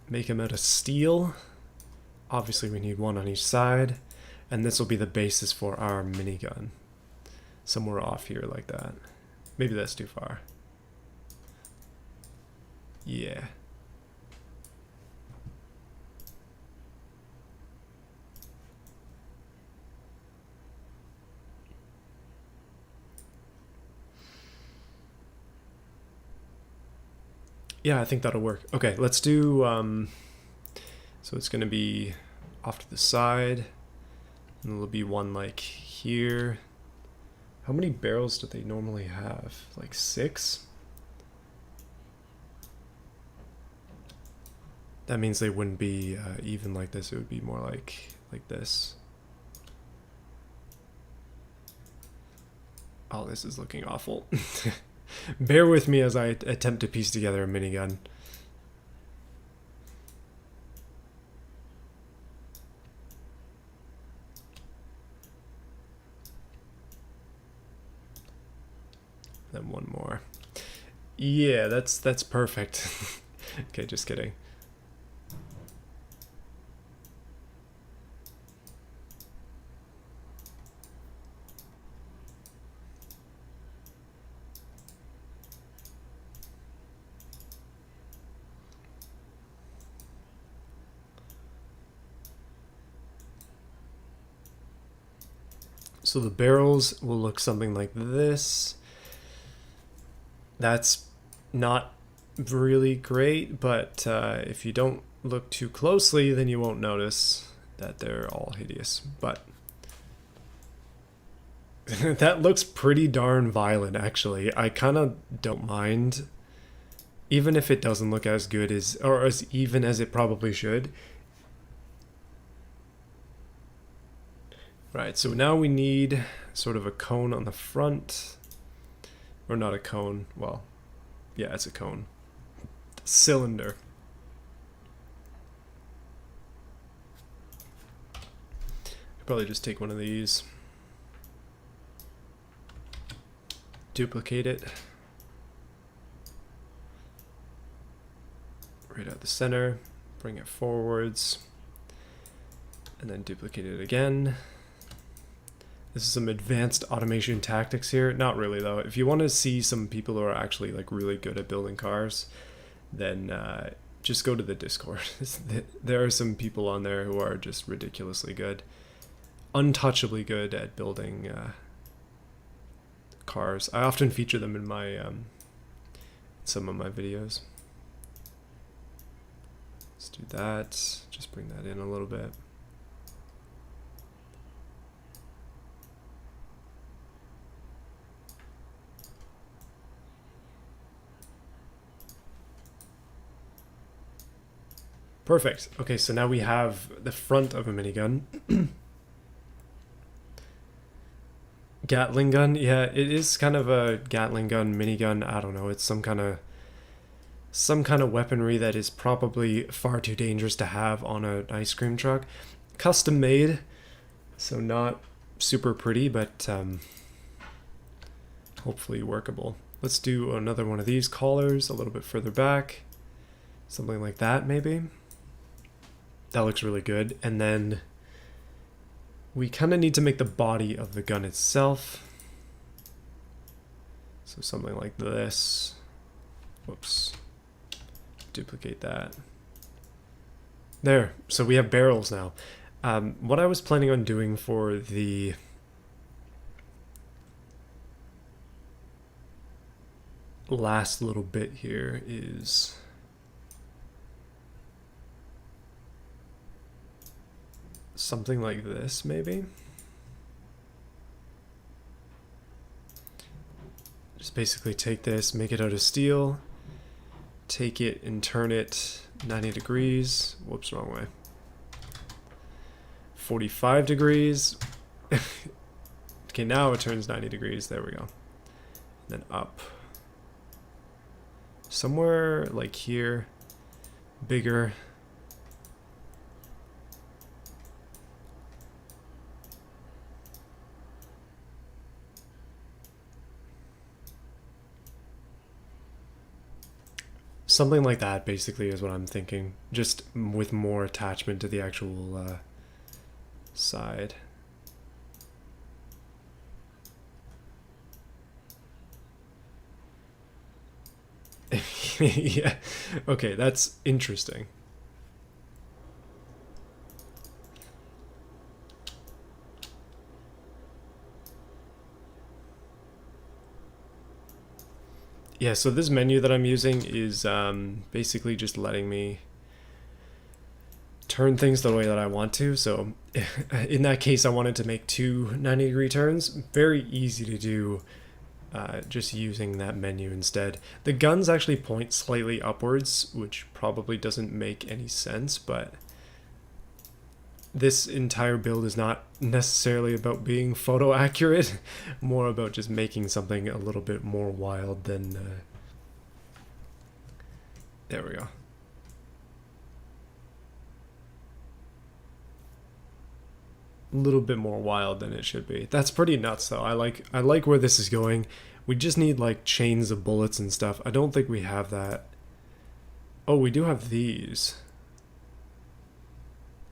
Make them out of steel. Obviously we need one on each side, and this will be the basis for our minigun. Somewhere off here like that. Maybe that's too far. Yeah. Yeah, I think that'll work. Okay, let's do, so it's gonna be off to the side, and there'll be one like here. How many barrels do they normally have? Like 6? That means they wouldn't be even like this. It would be more like this. Oh, this is looking awful. Bear with me as I attempt to piece together a minigun. Then one more. Yeah, that's perfect. Okay, just kidding. So the barrels will look something like this. That's not really great, but if you don't look too closely, then you won't notice that they're all hideous. But that looks pretty darn violent, actually. I kind of don't mind, even if it doesn't look as good as, or as even as it probably should. Right, so now we need sort of a cone on the front. Or not a cone, well, yeah, it's a cone. Cylinder. I'll probably just take one of these. Duplicate it. Right out the center. Bring it forwards. And then duplicate it again. This is some advanced automation tactics here. Not really though. If you want to see some people who are actually like really good at building cars, then just go to the Discord. There are some people on there who are just ridiculously good, untouchably good at building cars. I often feature them in my some of my videos. Let's do that. Just bring that in a little bit. Perfect. Okay, so now we have the front of a minigun. Gatling gun, yeah, it is kind of a Gatling gun, minigun. I don't know. It's some kind of weaponry that is probably far too dangerous to have on an ice cream truck. Custom made, so not super pretty, but hopefully workable. Let's do another one of these collars a little bit further back. Something like that, maybe. That looks really good. And then we kind of need to make the body of the gun itself. So something like this. Whoops. Duplicate that. There. So we have barrels now. What I was planning on doing for the last little bit here is something like this, maybe. Just basically take this, make it out of steel, take it and turn it 90 degrees. Whoops, wrong way. 45 degrees. Okay, now it turns 90 degrees. There we go. And then up. Somewhere like here. Bigger. Something like that basically is what I'm thinking. Just with more attachment to the actual side. Yeah. Okay, that's interesting. Yeah, so this menu that I'm using is basically just letting me turn things the way that I want to. So in that case, I wanted to make two 90-degree turns. Very easy to do just using that menu instead. The guns actually point slightly upwards, which probably doesn't make any sense, but this entire build is not necessarily about being photo accurate, more about just making something a little bit more wild than... There we go. A little bit more wild than it should be. That's pretty nuts though. I like where this is going. We just need like chains of bullets and stuff. I don't think we have that. Oh, we do have these.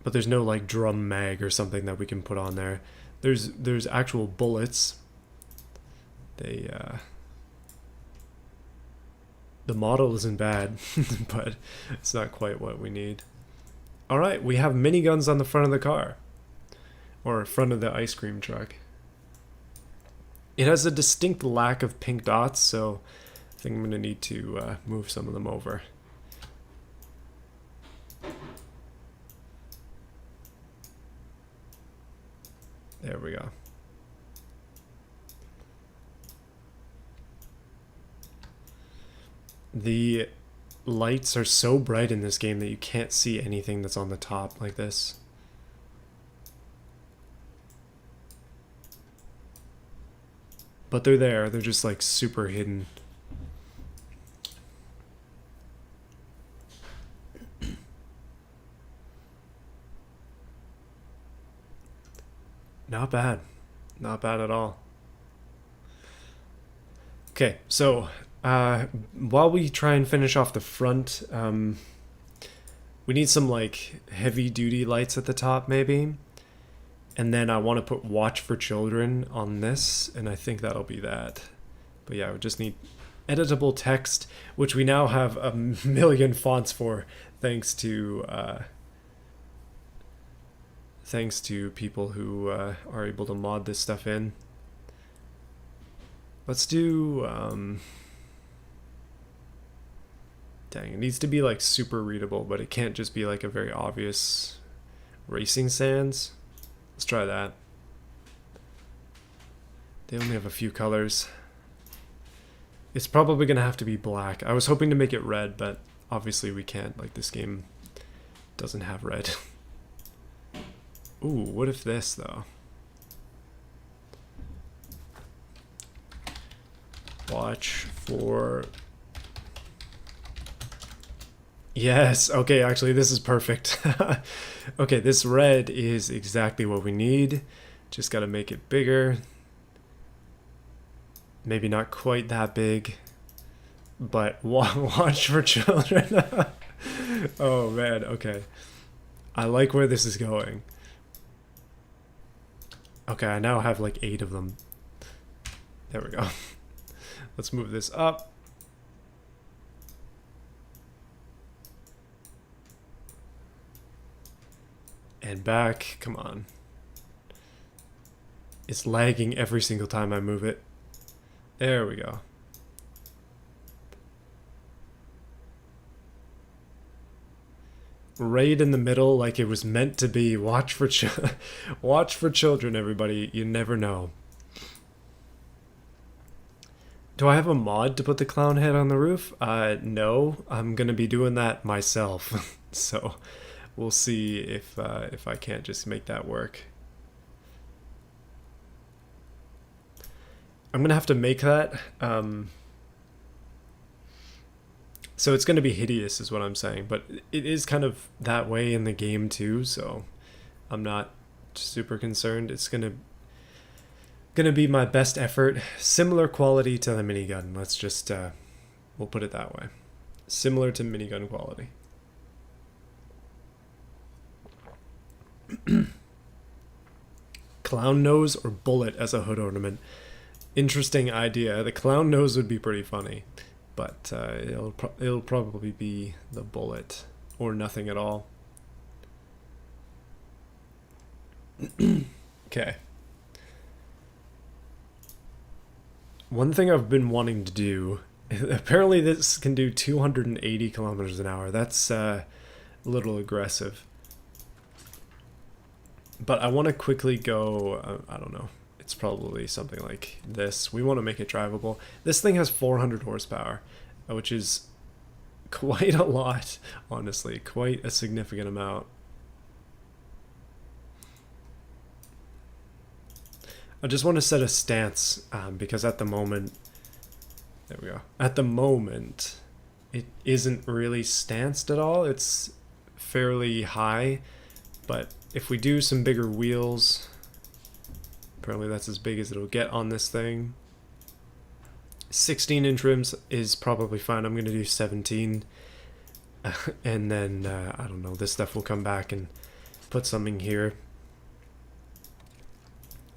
But there's no like drum mag or something that we can put on there. There's actual bullets. They the model isn't bad, but it's not quite what we need. All right, we have miniguns on the front of the car, or front of the ice cream truck. It has a distinct lack of pink dots, so I think I'm gonna need to move some of them over. There we go. The lights are so bright in this game that you can't see anything that's on the top like this. But they're there, they're just like super hidden. Not bad. Not bad at all. Okay, so while we try and finish off the front, we need some like heavy duty lights at the top maybe. And then I want to put watch for children on this, and I think that'll be that. But yeah, we just need editable text, which we now have a million fonts for, thanks to people who are able to mod this stuff in. Let's do... dang, it needs to be like super readable, but it can't just be like a very obvious racing sans. Let's try that. They only have a few colors. It's probably gonna have to be black. I was hoping to make it red, but obviously we can't. Like, this game doesn't have red. Ooh, what if this though? Watch for... Yes, okay, actually this is perfect. Okay, this red is exactly what we need. Just gotta make it bigger. Maybe not quite that big, but watch for children. Oh man, okay. I like where this is going. Okay, I now have like 8 of them. There we go. Let's move this up. And back, come on. It's lagging every single time I move it. There we go. Right in the middle, like it was meant to be. Watch for children, everybody. You never know. Do I have a mod to put the clown head on the roof? No, I'm gonna be doing that myself. So we'll see if I can't just make that work. I'm gonna have to make that. So it's gonna be hideous, is what I'm saying. But it is kind of that way in the game too. So I'm not super concerned. It's gonna be my best effort. Similar quality to the minigun. Let's just we'll put it that way. Similar to minigun quality. Clown nose or bullet as a hood ornament. Interesting idea. The clown nose would be pretty funny, but it'll probably be the bullet or nothing at all. Okay. One thing I've been wanting to do, apparently this can do 280 kilometers an hour. That's a little aggressive. But I want to quickly go, I don't know, it's probably something like this. We want to make it drivable. This thing has 400 horsepower, which is quite a lot, honestly, quite a significant amount. I just want to set a stance because at the moment, there we go. At the moment, it isn't really stanced at all. It's fairly high, but if we do some bigger wheels, apparently that's as big as it'll get on this thing. 16-inch rims is probably fine. I'm going to do 17. And then, I don't know, this stuff will come back and put something here.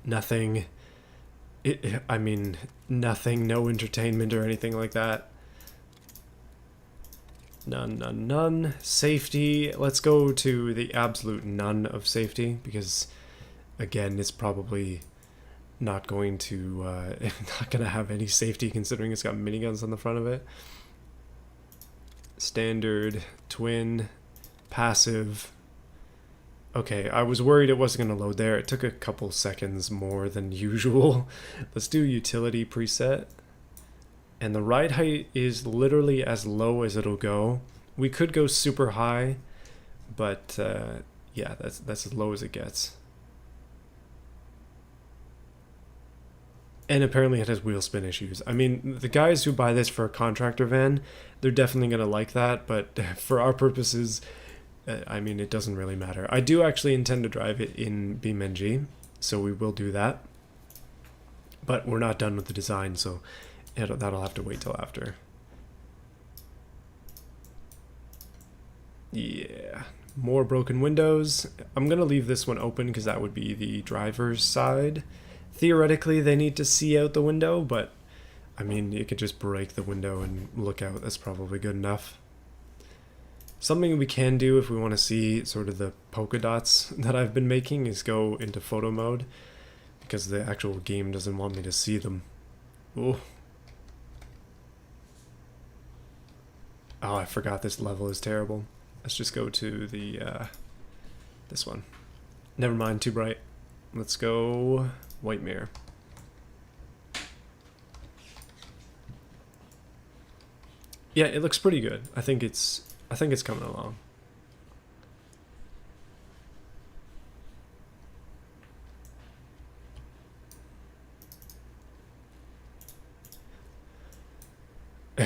Nothing. I mean, nothing, no entertainment or anything like that. None, none, none. Safety, let's go to the absolute none of safety, because again, it's probably not going to have any safety considering it's got miniguns on the front of it. Standard, twin, passive. Okay, I was worried it wasn't going to load there. It took a couple seconds more than usual. Let's do utility preset. And the ride height is literally as low as it'll go. We could go super high, but yeah, that's as low as it gets. And apparently it has wheel spin issues. I mean, the guys who buy this for a contractor van, they're definitely going to like that, but for our purposes, I mean, it doesn't really matter. I do actually intend to drive it in BeamNG, so we will do that. But we're not done with the design, so that'll have to wait till after. Yeah, more broken windows. I'm going to leave this one open because that would be the driver's side. Theoretically, they need to see out the window, but I mean, you could just break the window and look out. That's probably good enough. Something we can do if we want to see sort of the polka dots that I've been making is go into photo mode, because the actual game doesn't want me to see them. Ooh. Oh, I forgot this level is terrible. Let's just go to the this one. Never mind, too bright. Let's go white mirror. Yeah, it looks pretty good. I think it's coming along.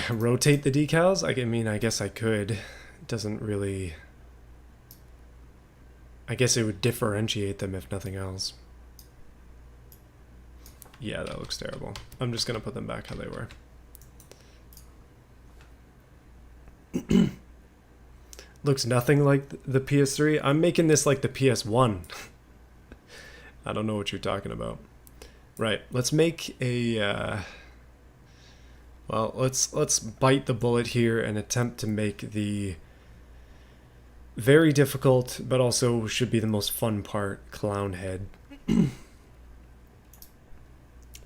Rotate the decals? I mean, I guess I could. It doesn't really... I guess it would differentiate them if nothing else. Yeah, that looks terrible. I'm just gonna put them back how they were. Looks nothing like the PS3. I'm making this like the PS1. I don't know what you're talking about. Right, let's make a... well, let's bite the bullet here and attempt to make the very difficult, but also should be the most fun part, clown head.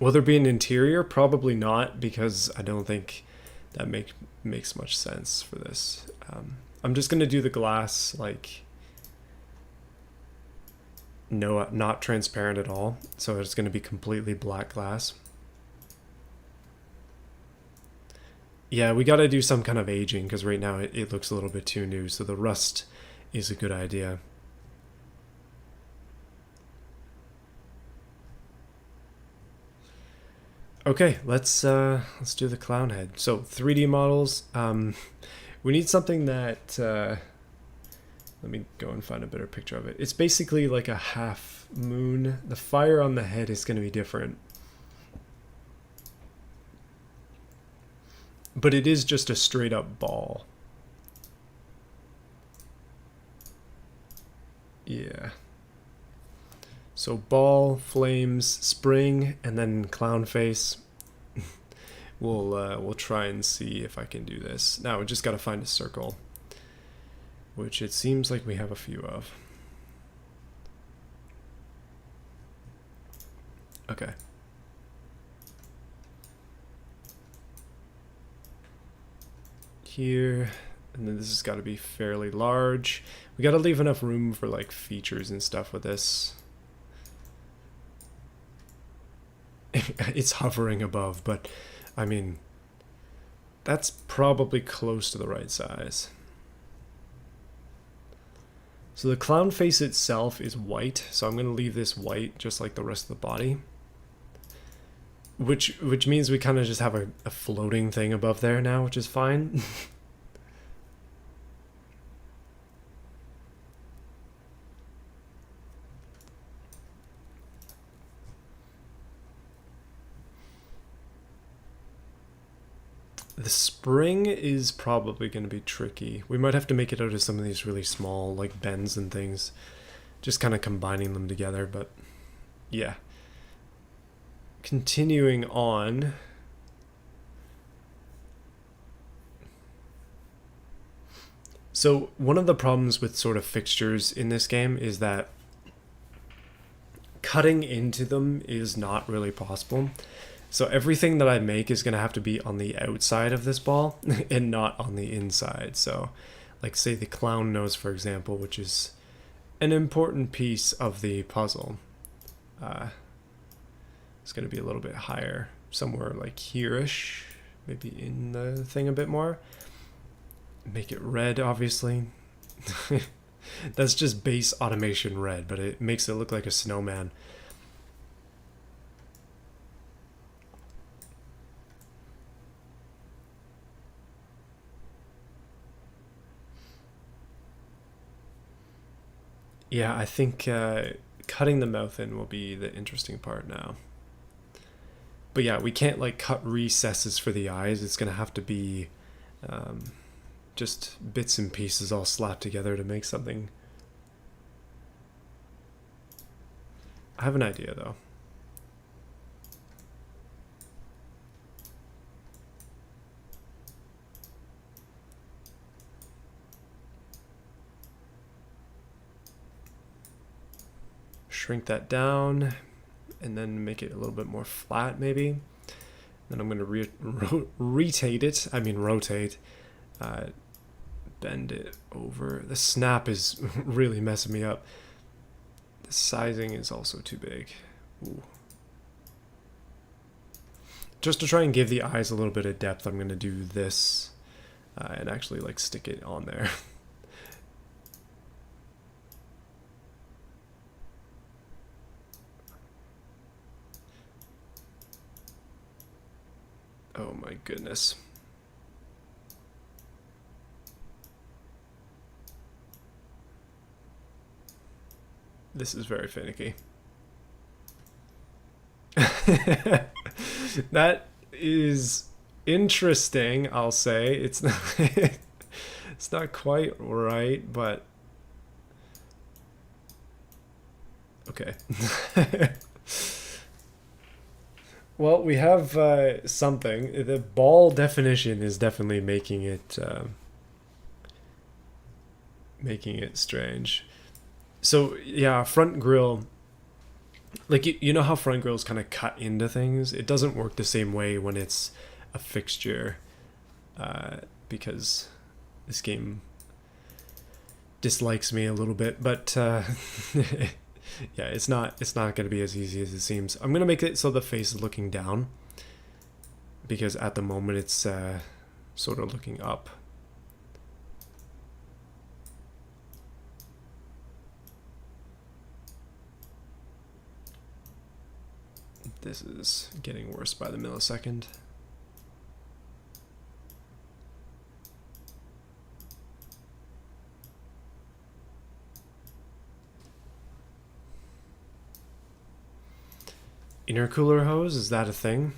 Will there be an interior? Probably not, because I don't think that makes much sense for this. I'm just gonna do the glass like not transparent at all, so it's gonna be completely black glass. Yeah, we got to do some kind of aging because right now it looks a little bit too new. So the rust is a good idea. Okay, let's do the clown head. So 3D models. We need something that. Let me go and find a better picture of it. It's basically like a half moon. The fire on the head is going to be different. But it is just a straight up ball. Yeah. So ball, flames, spring, and then clown face. We'll try and see if I can do this. Now we just got to find a circle, which it seems like we have a few of. Okay. Here, and then this has got to be fairly large. We got to leave enough room for like features and stuff with this. It's hovering above, but I mean, that's probably close to the right size. So the clown face itself is white, so I'm going to leave this white just like the rest of the body. Which means we kind of just have a floating thing above there now, which is fine. The spring is probably going to be tricky. We might have to make it out of some of these really small like bends and things. Just kind of combining them together, but yeah. Continuing on. So one of the problems with sort of fixtures in this game is that cutting into them is not really possible. So everything that I make is going to have to be on the outside of this ball and not on the inside. So like say the clown nose, for example, which is an important piece of the puzzle. It's going to be a little bit higher, somewhere like here-ish, maybe in the thing a bit more. Make it red, obviously. That's just base automation red, but it makes it look like a snowman. Yeah, I think cutting the mouth in will be the interesting part now. But yeah, we can't like cut recesses for the eyes. It's going to have to be just bits and pieces all slapped together to make something. I have an idea though. Shrink that down and then make it a little bit more flat maybe. Then I'm going to rotate, bend it over. The snap is really messing me up. The sizing is also too big. Ooh. Just to try and give the eyes a little bit of depth, I'm going to do this and actually like stick it on there. Oh my goodness. This is very finicky. That is interesting, I'll say. It's not it's not quite right, but okay. Well, we have something. The ball definition is definitely making it strange. So yeah, front grille. Like you know how front grills kind of cut into things. It doesn't work the same way when it's a fixture, because this game dislikes me a little bit. But yeah, it's not going to be as easy as it seems. I'm going to make it so the face is looking down, because at the moment it's sort of looking up. This is getting worse by the millisecond. Intercooler hose, is that a thing?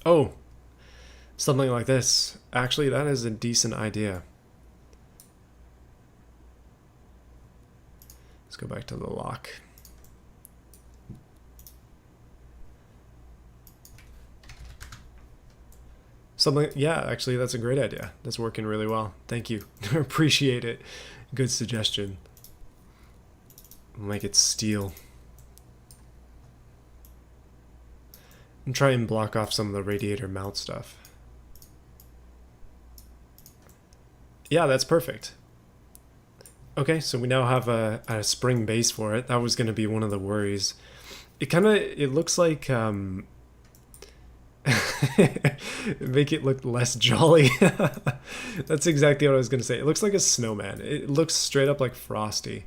Oh, something like this. Actually, that is a decent idea. Let's go back to the lock. Something, yeah, actually, that's a great idea. That's working really well. Thank you. Appreciate it. Good suggestion. Make it steel. And try and block off some of the radiator mount stuff. Yeah, that's perfect. Okay, so we now have a spring base for it. That was going to be one of the worries. It looks like make it look less jolly. That's exactly what I was going to say. It looks like a snowman. It looks straight up like Frosty.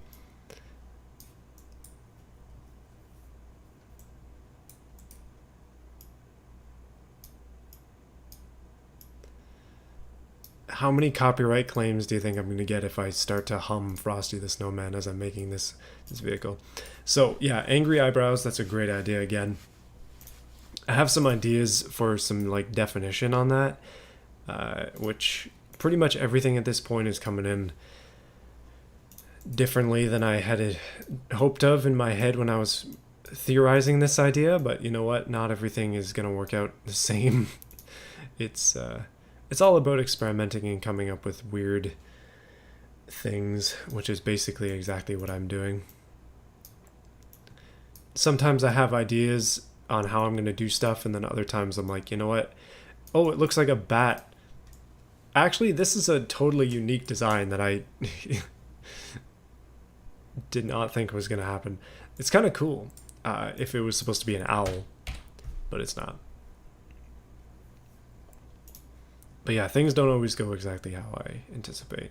How many copyright claims do you think I'm going to get if I start to hum Frosty the Snowman as I'm making this vehicle? So yeah, angry eyebrows, that's a great idea again. I have some ideas for some like definition on that, which pretty much everything at this point is coming in differently than I had hoped of in my head when I was theorizing this idea, but you know what? Not everything is going to work out the same. It's all about experimenting and coming up with weird things, which is basically exactly what I'm doing. Sometimes I have ideas on how I'm going to do stuff, and then other times I'm like, you know what? Oh, it looks like a bat. Actually, this is a totally unique design that I did not think was going to happen. It's kind of cool if it was supposed to be an owl, but it's not. But yeah, things don't always go exactly how I anticipate.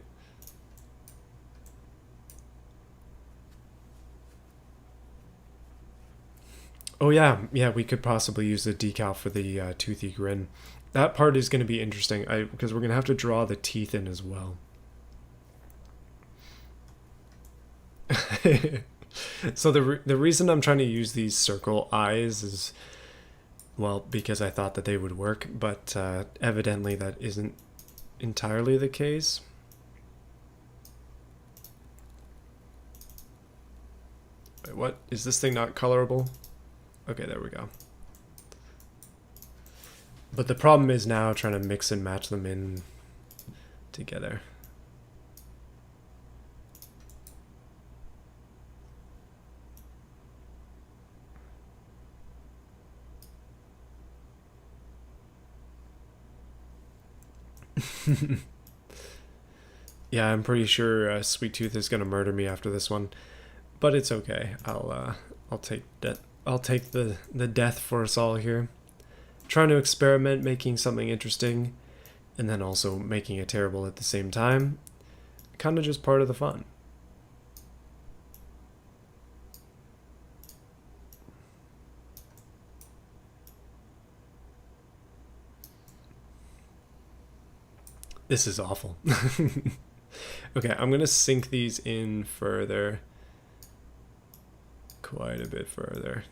Oh yeah, we could possibly use the decal for the toothy grin. That part is going to be interesting because we're going to have to draw the teeth in as well. So the reason I'm trying to use these circle eyes is, well, because I thought that they would work, but evidently that isn't entirely the case. Wait, what? Is this thing not colorable? Okay, there we go. But the problem is now trying to mix and match them in together. Yeah, I'm pretty sure Sweet Tooth is gonna murder me after this one, but it's okay. I'll take that. I'll take the death for us all here. Trying to experiment, making something interesting, and then also making it terrible at the same time. Kind of just part of the fun. This is awful. Okay, I'm gonna sink these in further. Quite a bit further.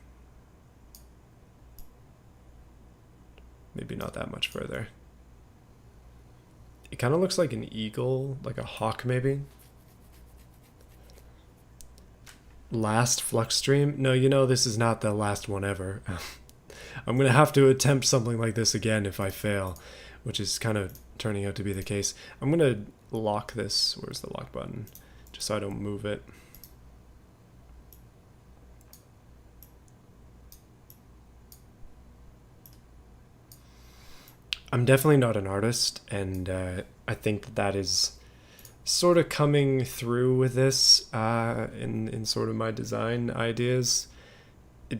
Maybe not that much further. It kind of looks like an eagle, like a hawk maybe. Last flux stream? No, you know this is not the last one ever. I'm gonna have to attempt something like this again if I fail, which is kind of turning out to be the case. I'm gonna lock this. Where's the lock button? Just so I don't move it. I'm definitely not an artist, and I think that is sort of coming through with this in sort of my design ideas.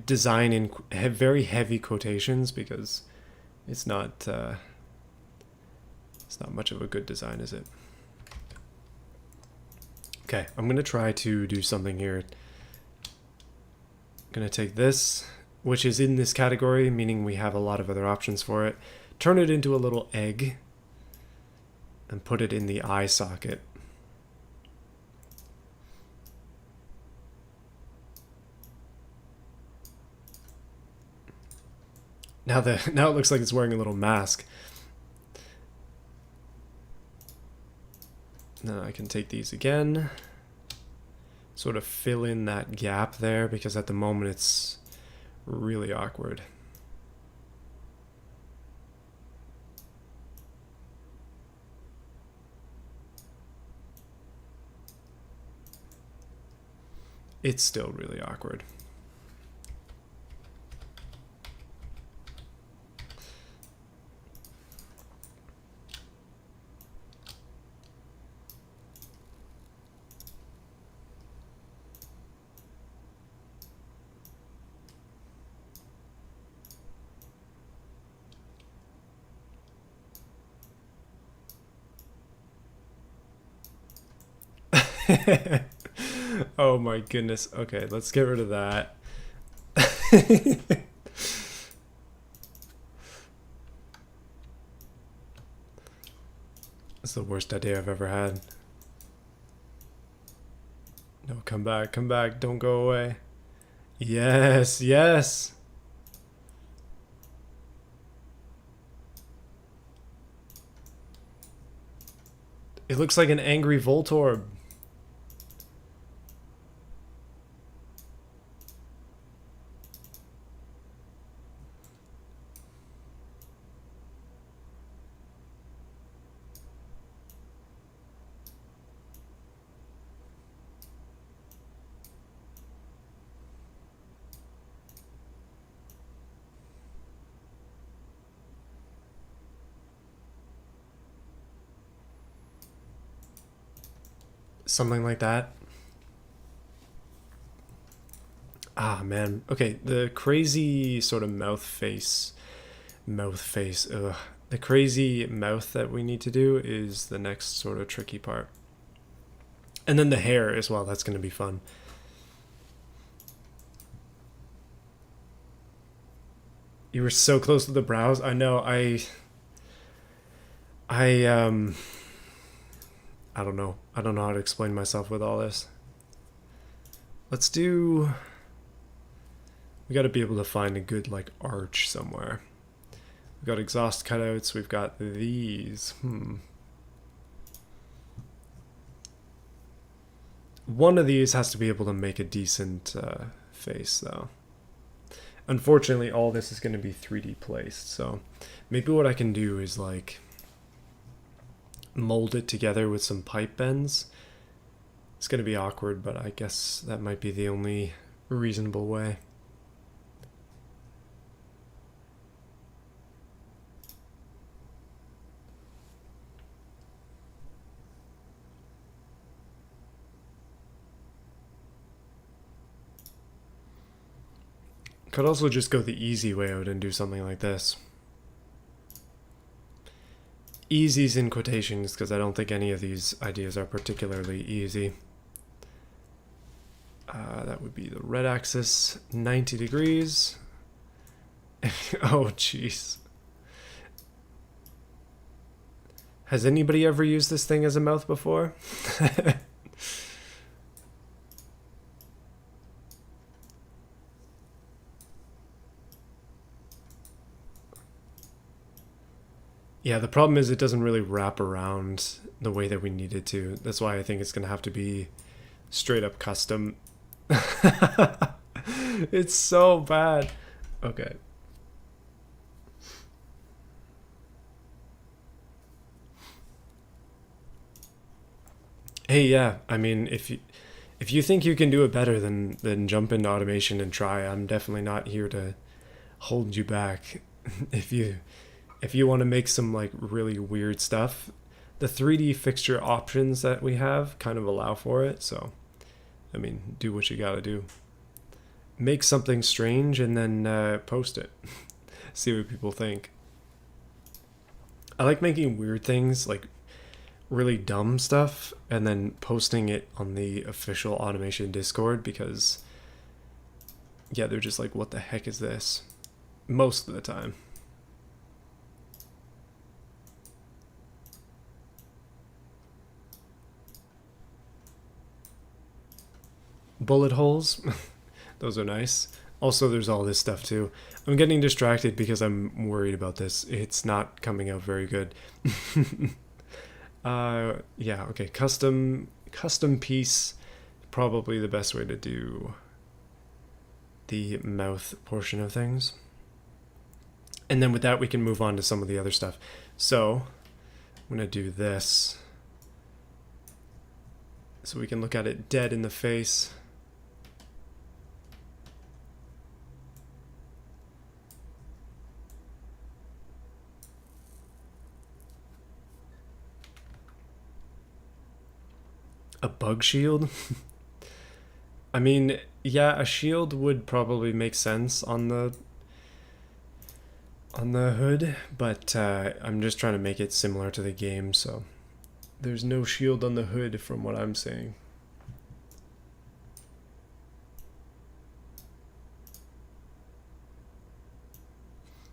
Design in very heavy quotations, because It's not much of a good design, is it? Okay, I'm gonna try to do something here. I'm gonna take this, which is in this category, meaning we have a lot of other options for it, turn it into a little egg, and put it in the eye socket. Now it looks like it's wearing a little mask. Now I can take these again, sort of fill in that gap there, because at the moment it's really awkward. It's still really awkward. Oh my goodness. Okay, let's get rid of that. That's the worst idea I've ever had. No, come back, don't go away. Yes, yes. It looks like an angry Voltorb. Something like that. Ah, man. Okay, the crazy sort of mouth face, ugh. The crazy mouth that we need to do is the next sort of tricky part. And then the hair as well, that's going to be fun. You were so close to the brows. I know, I don't know. I don't know how to explain myself with all this. Let's do... We got to be able to find a good, like, arch somewhere. We've got exhaust cutouts. We've got these. One of these has to be able to make a decent face, though. Unfortunately, all this is going to be 3D placed, so maybe what I can do is, like, mold it together with some pipe bends. It's going to be awkward, but I guess that might be the only reasonable way. Could also just go the easy way out and do something like this. Easy's in quotations because I don't think any of these ideas are particularly easy. That would be the red axis, 90 degrees. Oh, jeez. Has anybody ever used this thing as a mouth before? Yeah, the problem is it doesn't really wrap around the way that we need it to. That's why I think it's going to have to be straight up custom. It's so bad. Okay. Hey, yeah, I mean, if you think you can do it better than jump into automation and try, I'm definitely not here to hold you back. If you want to make some like really weird stuff, the 3D fixture options that we have kind of allow for it. So, I mean, do what you gotta do. Make something strange and then post it. See what people think. I like making weird things, like really dumb stuff, and then posting it on the official automation Discord because, yeah, they're just like, what the heck is this? Most of the time. Bullet holes, those are nice. Also, there's all this stuff too. I'm getting distracted because I'm worried about this. It's not coming out very good. Yeah, okay. Custom piece, probably the best way to do the mouth portion of things. And then with that, we can move on to some of the other stuff. So I'm gonna do this so we can look at it dead in the face. A bug shield? I mean, yeah, a shield would probably make sense on the hood, but I'm just trying to make it similar to the game, so there's no shield on the hood from what I'm seeing.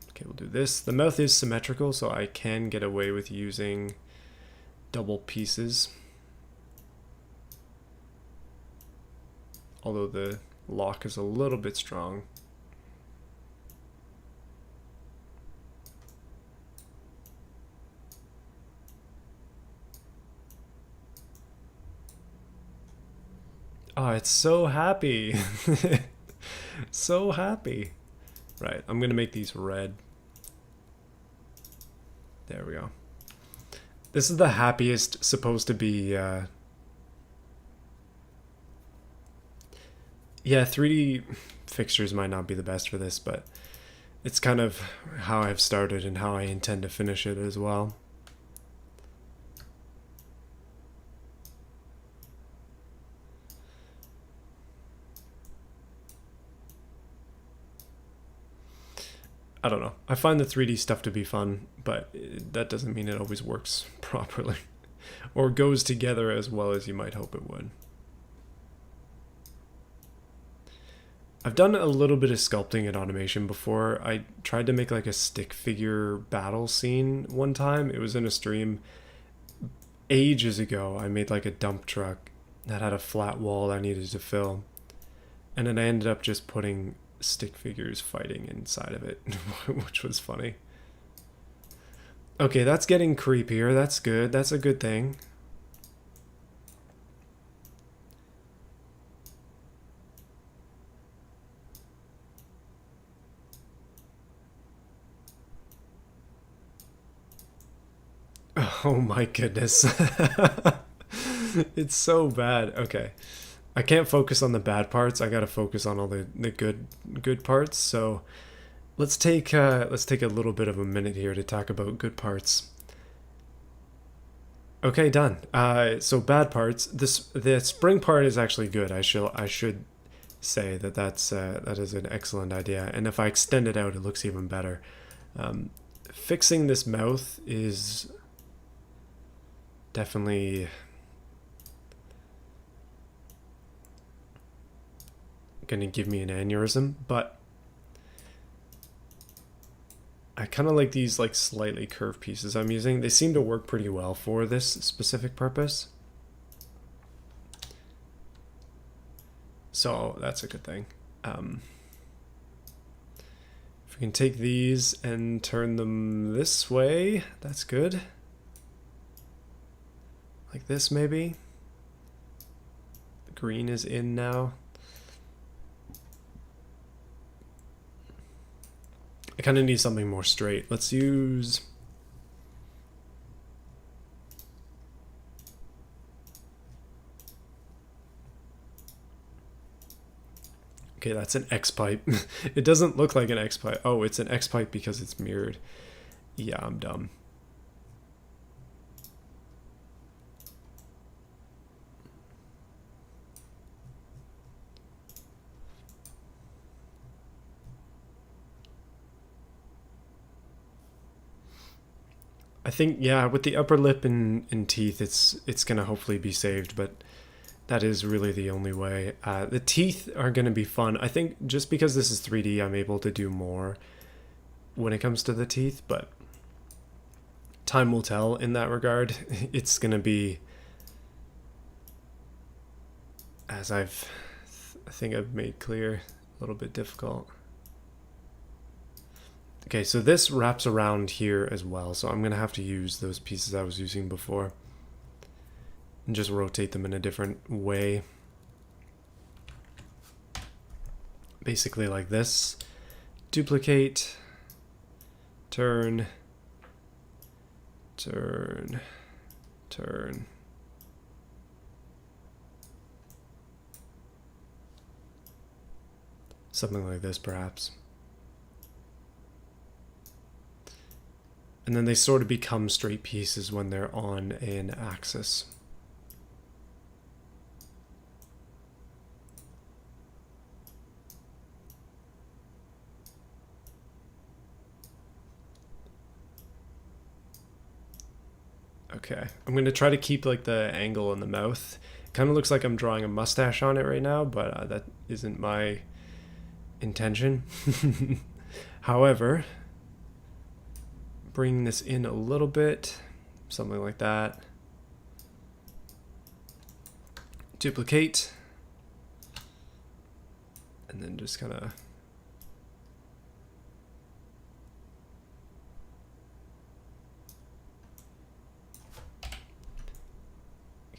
Okay, we'll do this. The mouth is symmetrical, so I can get away with using double pieces. Although the lock is a little bit strong. Oh, it's so happy. So happy. Right, I'm gonna make these red. There we go. This is the happiest supposed to be. Yeah, 3D fixtures might not be the best for this, but it's kind of how I've started and how I intend to finish it as well. I don't know. I find the 3D stuff to be fun, but that doesn't mean it always works properly or goes together as well as you might hope it would. I've done a little bit of sculpting and automation before. I tried to make like a stick figure battle scene one time. It was in a stream ages ago. I made like a dump truck that had a flat wall I needed to fill. And then I ended up just putting stick figures fighting inside of it, which was funny. Okay, that's getting creepier. That's good. That's a good thing. Oh my goodness. It's so bad. Okay. I can't focus on the bad parts. I gotta focus on all the good parts. So let's take a little bit of a minute here to talk about good parts. Okay, done. So bad parts. The spring part is actually good. I should say that that is an excellent idea. And if I extend it out, it looks even better. Fixing this mouth is definitely gonna give me an aneurysm, but I kind of like these like slightly curved pieces I'm using. They seem to work pretty well for this specific purpose. So that's a good thing. If we can take these and turn them this way, that's good. Like this maybe. The green is in now. I kind of need something more straight. Let's use... Okay, that's an X pipe. It doesn't look like an X pipe. Oh, it's an X pipe because it's mirrored. Yeah, I'm dumb. I think, yeah, with the upper lip and teeth, it's gonna hopefully be saved, but that is really the only way. The teeth are gonna be fun. I think just because this is 3D, I'm able to do more when it comes to the teeth, but time will tell in that regard. It's gonna be, as I think I've made clear, a little bit difficult. Okay, so this wraps around here as well, so I'm gonna have to use those pieces I was using before and just rotate them in a different way. Basically like this. Duplicate, turn, turn, turn. Something like this, perhaps. And then they sort of become straight pieces when they're on an axis. Okay, I'm going to try to keep like the angle in the mouth. Kind of looks like I'm drawing a mustache on it right now, but that isn't my intention. However, bring this in a little bit, something like that. Duplicate, and then just kind of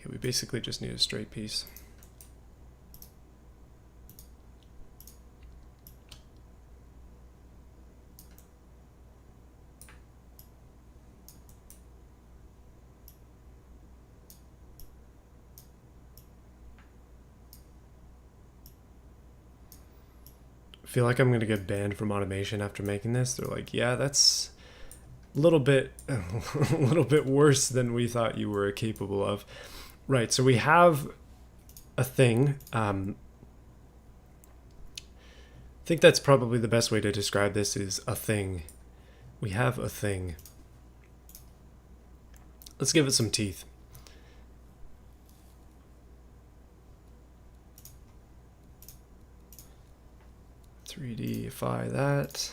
we basically just need a straight piece. I feel like I'm going to get banned from automation after making this. They're like, yeah, that's a little bit worse than we thought you were capable of. Right, so we have a thing. I think that's probably the best way to describe this is a thing. We have a thing. Let's give it some teeth. (3D)ify that.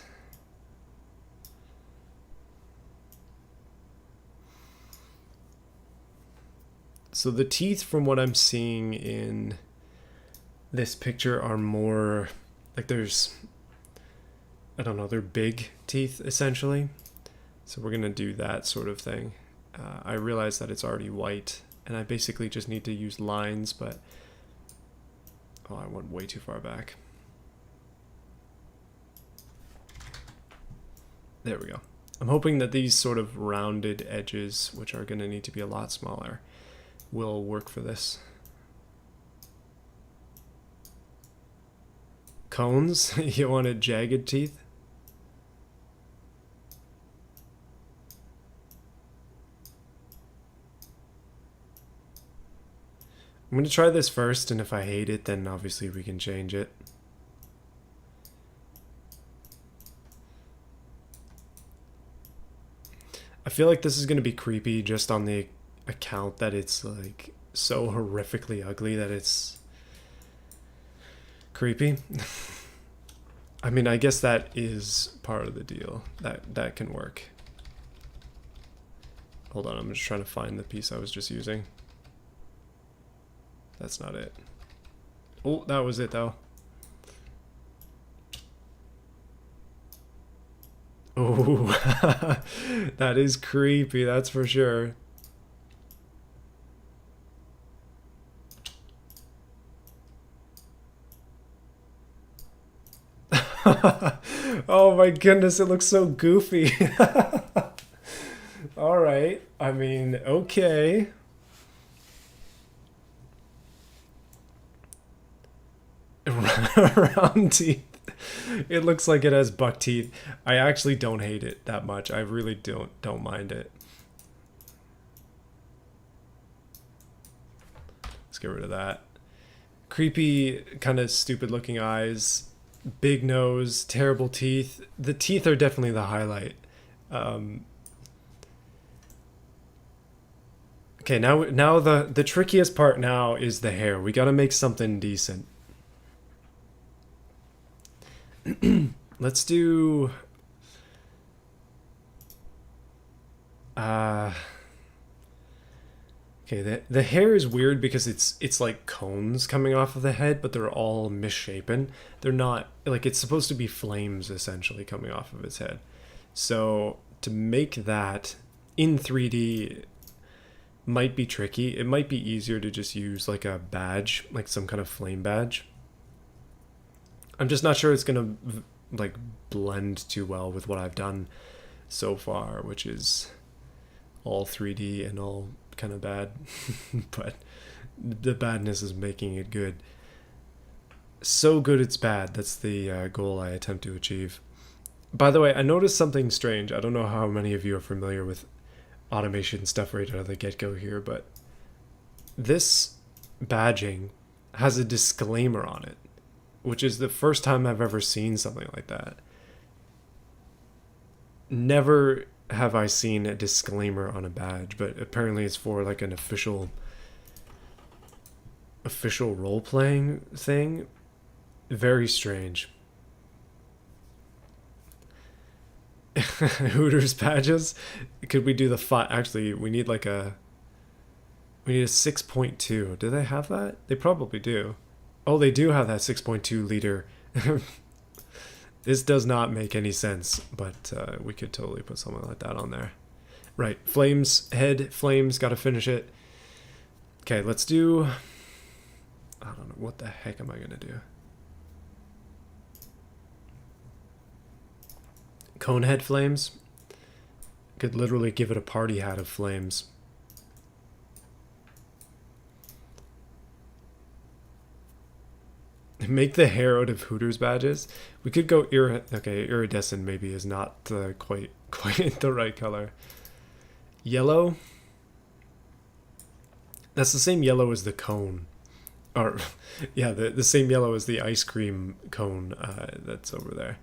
So the teeth, from what I'm seeing in this picture, are more like there's, I don't know, they're big teeth essentially. So we're gonna do that sort of thing. I realize that it's already white and I basically just need to use lines, but oh, I went way too far back. There we go. I'm hoping that these sort of rounded edges, which are gonna need to be a lot smaller, will work for this. Cones? You wanted jagged teeth? I'm gonna try this first, and if I hate it, then obviously we can change it. I feel like this is gonna be creepy just on the account that it's like so horrifically ugly that it's creepy. I mean, I guess that is part of the deal. That can work. Hold on, I'm just trying to find the piece I was just using. That's not it. Oh, that was it though. Oh, that is creepy, that's for sure. Oh my goodness, it looks so goofy. All right, I mean, okay. Round teeth. It looks like it has buck teeth. I actually don't hate it that much. I really don't mind it. Let's get rid of that. Creepy, kind of stupid looking eyes, big nose, terrible teeth. The teeth are definitely the highlight. Okay, now the trickiest part now is the hair. We gotta make something decent. Let's do uh okay, the hair is weird because it's like cones coming off of the head, but they're all misshapen. They're not like it's supposed to be flames essentially coming off of its head. So to make that in 3D might be tricky. It might be easier to just use like a badge, like some kind of flame badge. I'm just not sure it's gonna like blend too well with what I've done so far, which is all 3D and all kind of bad. But the badness is making it good. So good it's bad. That's the goal I attempt to achieve. By the way, I noticed something strange. I don't know how many of you are familiar with automation stuff right out of the get-go here, but this badging has a disclaimer on it, which is the first time I've ever seen something like that. Never have I seen a disclaimer on a badge, but apparently it's for like an official role-playing thing. Very strange. Hooters badges. Could we do the five? Actually, we need like a 6.2. Do they have that? They probably do. Oh, they do have that 6.2 liter. This does not make any sense, but we could totally put something like that on there. Right, flames, head, flames, gotta finish it. Okay, let's do... I don't know, what the heck am I gonna do? Cone head flames? Could literally give it a party hat of flames. Make the hair out of Hooters badges. We could go iridescent maybe is not quite the right color. Yellow. That's the same yellow as the cone, or yeah, the same yellow as the ice cream cone that's over there.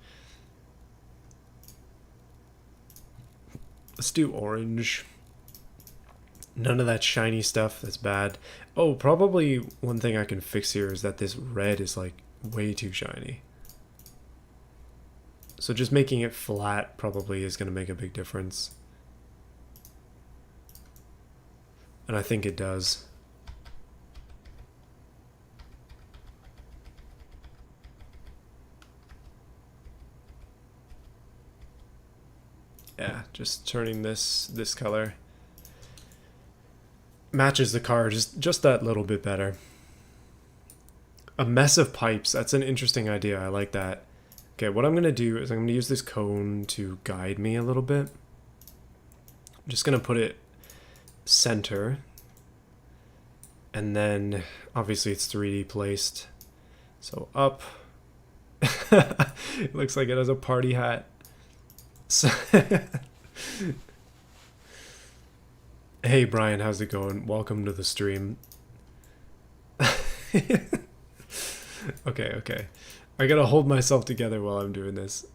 Let's do orange. None of that shiny stuff. That's bad. Oh, probably one thing I can fix here is that this red is like way too shiny. So just making it flat probably is going to make a big difference. And I think it does. Yeah, just turning this color. Matches the car just that little bit better. A mess of pipes. That's an interesting idea. I like that. Okay, what I'm going to do is I'm going to use this cone to guide me a little bit. I'm just going to put it center. And then, obviously it's 3D placed. So up. It looks like it has a party hat. So hey Brian, how's it going? Welcome to the stream. Okay. I gotta hold myself together while I'm doing this.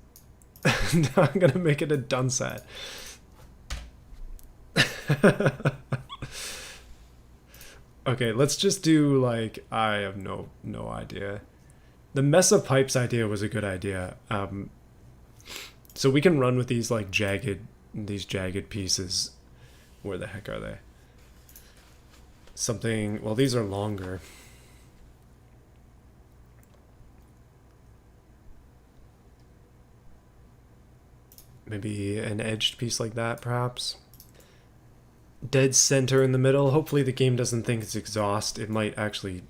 Now I'm gonna make it a dunce hat. Okay, let's just do like, I have no idea. The mess of pipes idea was a good idea. So we can run with these like jagged pieces. Where the heck are they? Something, well, these are longer. Maybe an edged piece like that, perhaps. Dead center in the middle. Hopefully the game doesn't think it's exhaust. It might actually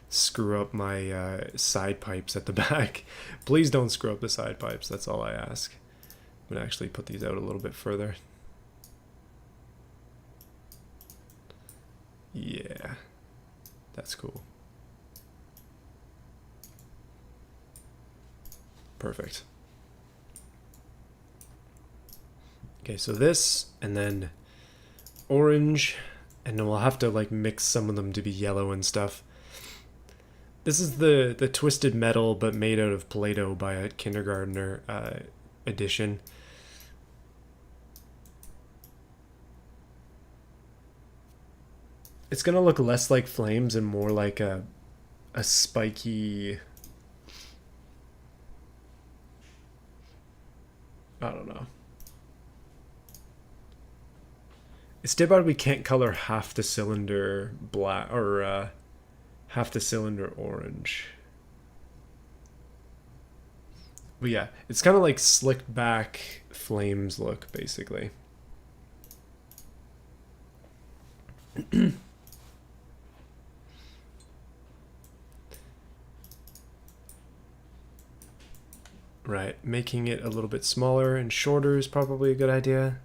screw up my side pipes at the back. Please don't screw up the side pipes. That's all I ask. I'm gonna actually put these out a little bit further. Yeah, that's cool. Perfect. Okay, so this, and then orange, and then we'll have to like mix some of them to be yellow and stuff. This is the twisted metal, but made out of Play-Doh by a kindergartner edition. It's gonna look less like flames and more like a spiky, I don't know. It's too bad we can't color half the cylinder black or half the cylinder orange. But yeah, it's kind of like slicked back flames look, basically. Right, making it a little bit smaller and shorter is probably a good idea.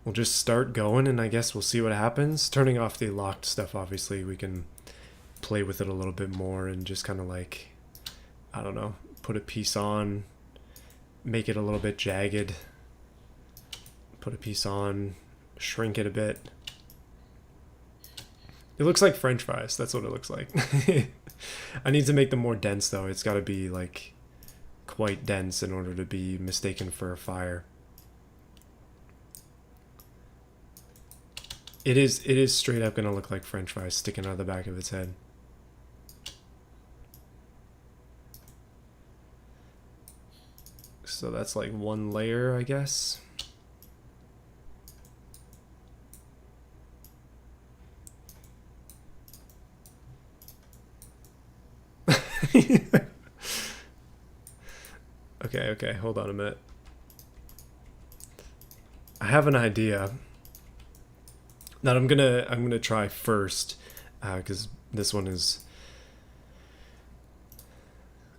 We'll just start going and I guess we'll see what happens. Turning off the locked stuff, obviously, we can play with it a little bit more and just kind of like, I don't know, put a piece on, make it a little bit jagged, put a piece on, shrink it a bit. It looks like French fries, that's what it looks like. I need to make them more dense though. It's got to be like quite dense in order to be mistaken for a fire. It is straight up gonna look like French fries sticking out of the back of its head. So that's like one layer, I guess. Okay, hold on a minute. I have an idea that I'm gonna try first, because this one is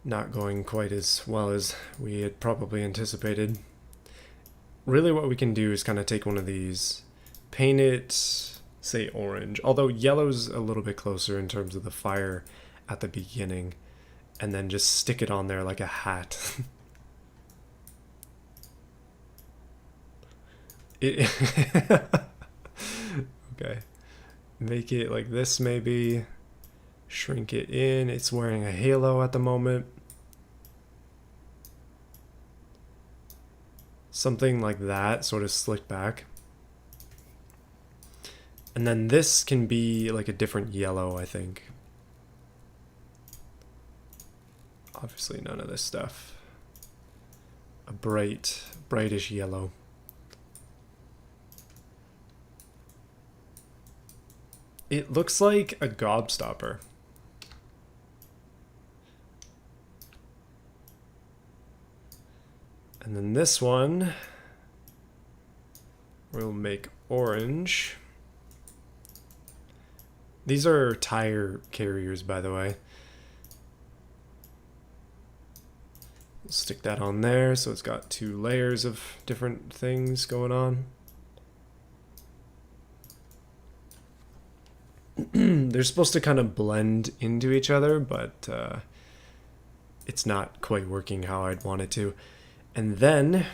not going quite as well as we had probably anticipated. Really what we can do is kind of take one of these, paint it, say orange, although yellow's a little bit closer in terms of the fire at the beginning, and then just stick it on there like a hat. Okay, make it like this maybe, shrink it in. It's wearing a halo at the moment. Something like that, sort of slick back. And then this can be like a different yellow, I think. Obviously none of this stuff. A brightish yellow. It looks like a gobstopper. And then this one, we'll make orange. These are tire carriers, by the way. We'll stick that on there so it's got two layers of different things going on. They're supposed to kind of blend into each other, but it's not quite working how I'd want it to. And then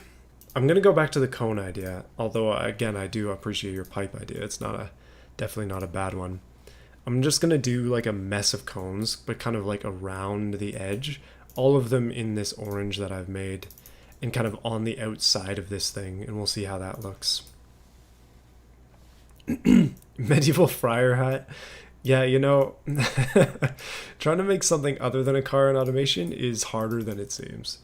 I'm going to go back to the cone idea, although again, I do appreciate your pipe idea. It's definitely not a bad one. I'm just going to do like a mess of cones, but kind of like around the edge, all of them in this orange that I've made, and kind of on the outside of this thing, and we'll see how that looks. Medieval friar hat. Yeah, you know, trying to make something other than a car in automation is harder than it seems.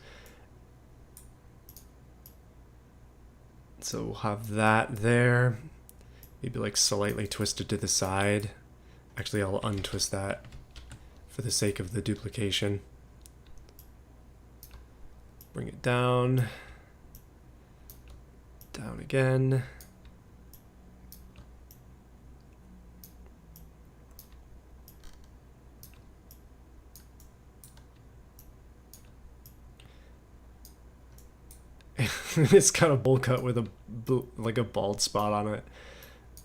So we'll have that there. Maybe like slightly twisted to the side. Actually, I'll untwist that for the sake of the duplication. Bring it down. Down again. It's got a bowl cut with like a bald spot on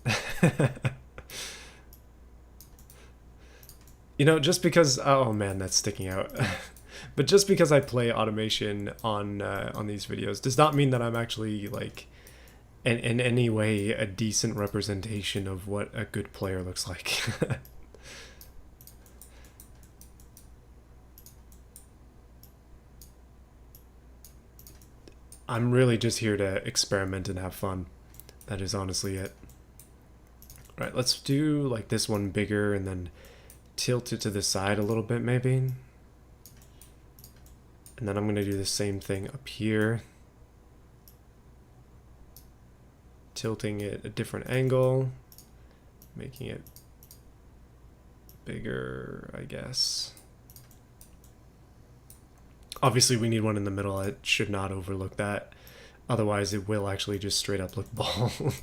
it. You know, just because, oh man, that's sticking out. But just because I play automation on these videos does not mean that I'm actually like in any way a decent representation of what a good player looks like. I'm really just here to experiment and have fun. That is honestly it. Right, let's do like this one bigger and then tilt it to the side a little bit maybe. And then I'm going to do the same thing up here. Tilting it a different angle, making it bigger, I guess. Obviously we need one in the middle. It should not overlook that. Otherwise it will actually just straight up look bald.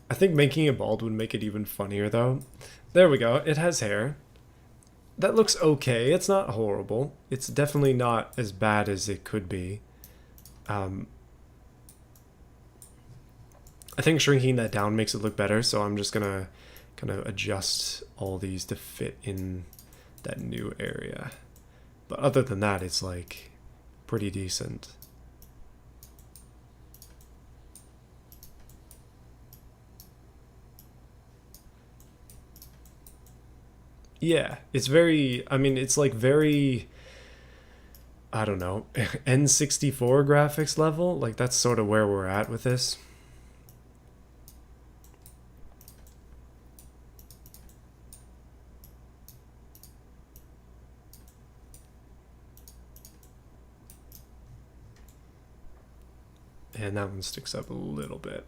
I think making it bald would make it even funnier though. There we go. It has hair. That looks okay. It's not horrible. It's definitely not as bad as it could be. I think shrinking that down makes it look better, so I'm just gonna kind of adjust all these to fit in that new area. But other than that, it's like pretty decent. Yeah, it's very, I mean, it's like very, I don't know, N64 graphics level. Like that's sort of where we're at with this. And that one sticks up a little bit.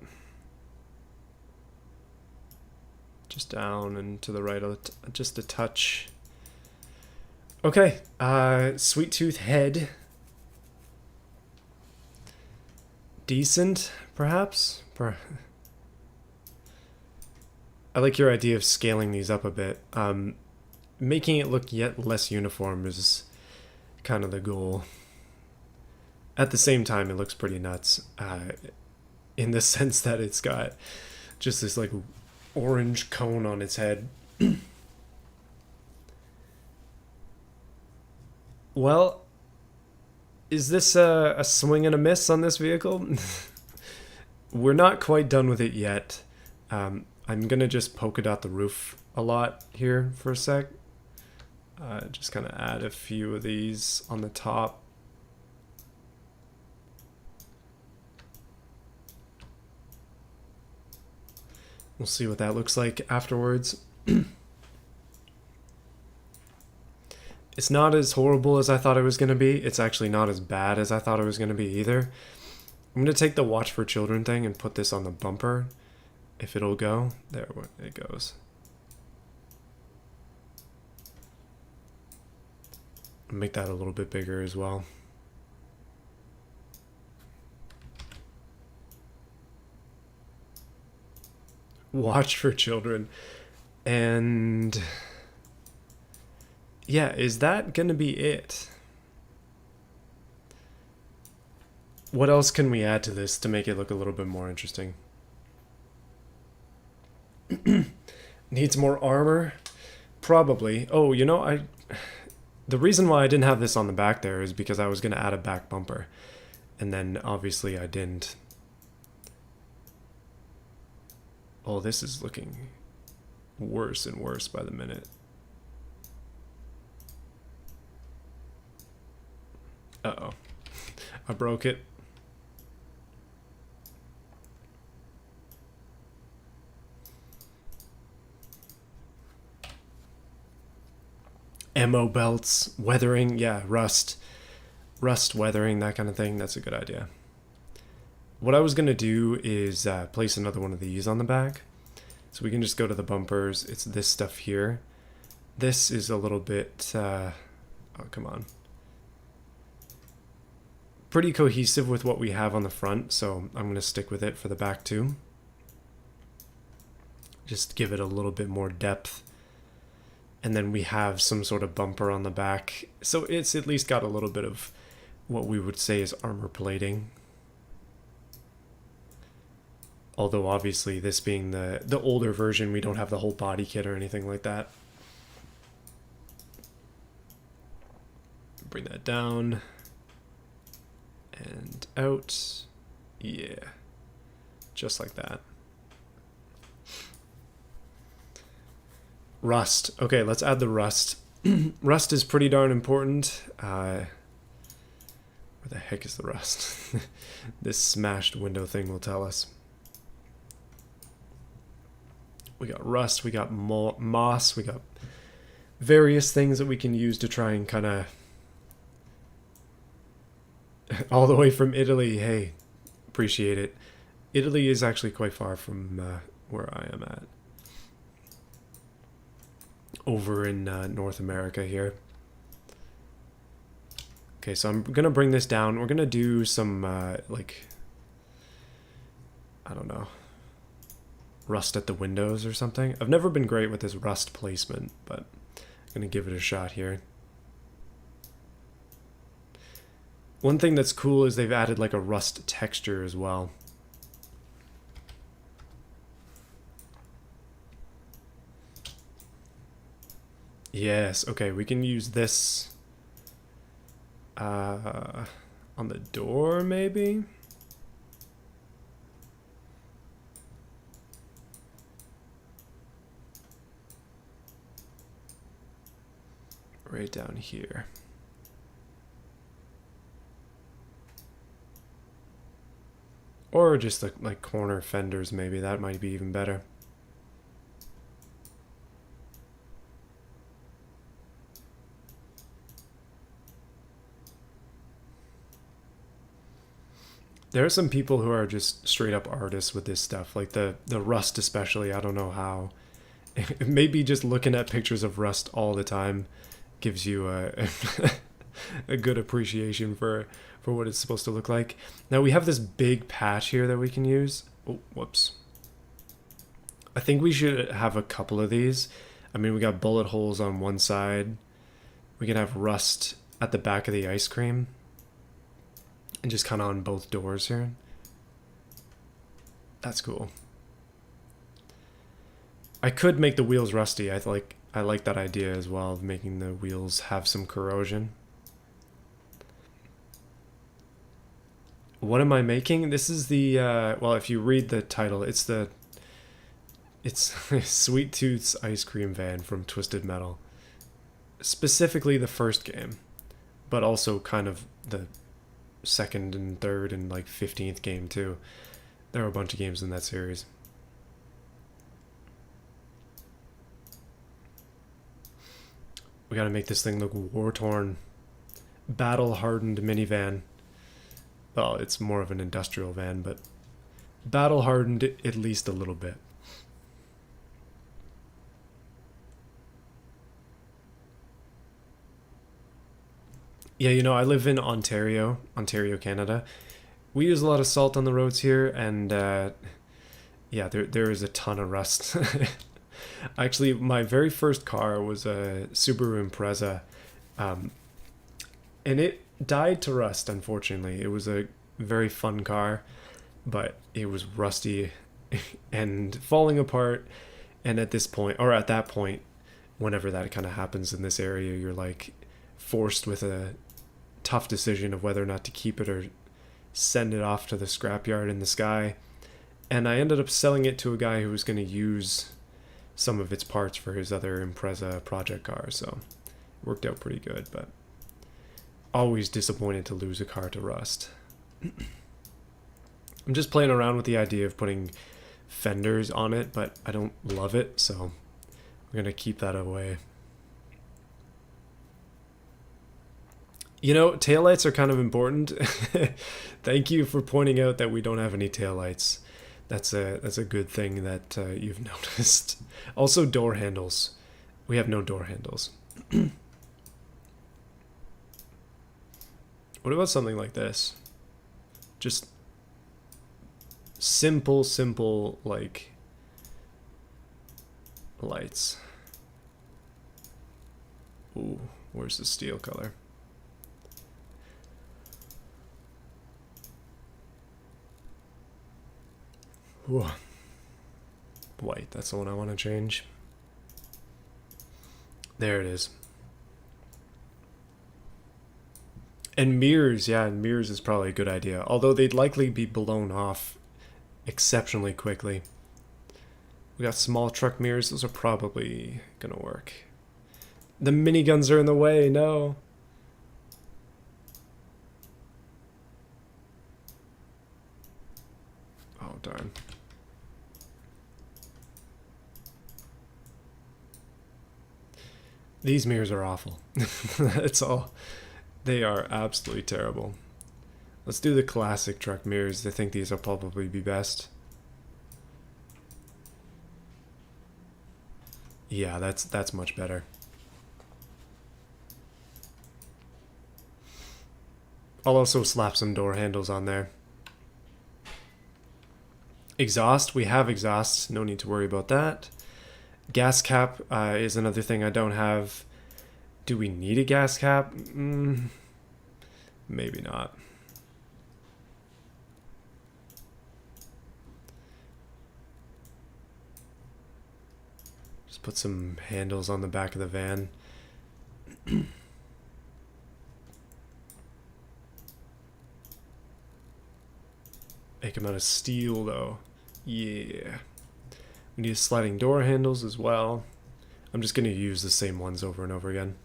Just down and to the right, just a touch. Okay, Sweet Tooth head. Decent, perhaps? I like your idea of scaling these up a bit. Making it look yet less uniform is kind of the goal. At the same time, it looks pretty nuts in the sense that it's got just this like orange cone on its head. Well, is this a swing and a miss on this vehicle? We're not quite done with it yet. I'm going to just polka dot the roof a lot here for a sec. Just kind of add a few of these on the top. We'll see what that looks like afterwards. It's not as horrible as I thought it was going to be. It's actually not as bad as I thought it was going to be either. I'm going to take the watch for children thing and put this on the bumper. If it'll go. There it goes. Make that a little bit bigger as well. Watch for children. And yeah, is that gonna be it? What else can we add to this to make it look a little bit more interesting? Needs more armor? Probably. Oh, you know, the reason why I didn't have this on the back there is because I was gonna add a back bumper. And then obviously I didn't. Oh, this is looking worse and worse by the minute. Uh-oh. I broke it. Ammo belts, weathering, yeah, rust, weathering, that kind of thing. That's a good idea. What I was going to do is place another one of these on the back. So we can just go to the bumpers. It's this stuff here. This is a little bit, oh, come on. Pretty cohesive with what we have on the front, so I'm going to stick with it for the back too. Just give it a little bit more depth. And then we have some sort of bumper on the back. So it's at least got a little bit of what we would say is armor plating. Although obviously this being the older version, we don't have the whole body kit or anything like that. Bring that down. And out. Yeah. Just like that. Rust. Okay, let's add the rust. Rust is pretty darn important. Where the heck is the rust? This smashed window thing will tell us. We got rust, we got moss, we got various things that we can use to try and kind of... All the way from Italy, hey, appreciate it. Italy is actually quite far from where I am at. Over in North America here. Okay, so I'm gonna bring this down. We're gonna do some like, I don't know, rust at the windows or something. I've never been great with this rust placement, but I'm gonna give it a shot here. One thing that's cool is they've added like a rust texture as well. Yes, okay, we can use this on the door, maybe? Right down here. Or just like corner fenders, maybe. That might be even better. There are some people who are just straight up artists with this stuff, like the rust especially. I don't know how. Maybe just looking at pictures of rust all the time gives you a good appreciation for what it's supposed to look like. Now we have this big patch here that we can use. Oh, whoops. I think we should have a couple of these. I mean, we got bullet holes on one side. We can have rust at the back of the ice cream. And just kind of on both doors here. That's cool. I could make the wheels rusty. I like that idea as well of making the wheels have some corrosion. What am I making? This is the well, if you read the title, it's Sweet Tooth's ice cream van from Twisted Metal. Specifically the first game, but also kind of the second and third and like 15th game too. There are a bunch of games in that series. We gotta make this thing look war-torn. Battle-hardened minivan. Well, it's more of an industrial van, but battle-hardened at least a little bit. Yeah, you know, I live in Ontario, Canada. We use a lot of salt on the roads here, and yeah, there is a ton of rust. Actually, my very first car was a Subaru Impreza, and it died to rust, unfortunately. It was a very fun car, but it was rusty and falling apart. And at this point, or at that point, whenever that kind of happens in this area, you're like forced with a tough decision of whether or not to keep it or send it off to the scrapyard in the sky. And I ended up selling it to a guy who was going to use some of its parts for his other Impreza project car, so it worked out pretty good, but always disappointed to lose a car to rust. I'm just playing around with the idea of putting fenders on it, but I don't love it, so we're going to keep that away. You know, taillights are kind of important. Thank you for pointing out that we don't have any taillights. That's a good thing that you've noticed. Also, door handles. We have no door handles. What about something like this? Just simple, like, lights. Ooh, where's the steel color? Whoa. White, that's the one I want to change. There it is. And mirrors, yeah, and mirrors is probably a good idea. Although they'd likely be blown off exceptionally quickly. We got small truck mirrors. Those are probably gonna work. The miniguns are in the way. No. Oh, darn. These mirrors are awful. That's all. They are absolutely terrible. Let's do the classic truck mirrors. I think these will probably be best. Yeah, that's much better. I'll also slap some door handles on there. Exhaust, we have exhaust. No need to worry about that. Gas cap is another thing I don't have. Do we need a gas cap? Maybe not. Just put some handles on the back of the van. Make them out of steel though. Yeah. We need sliding door handles as well. I'm just going to use the same ones over and over again.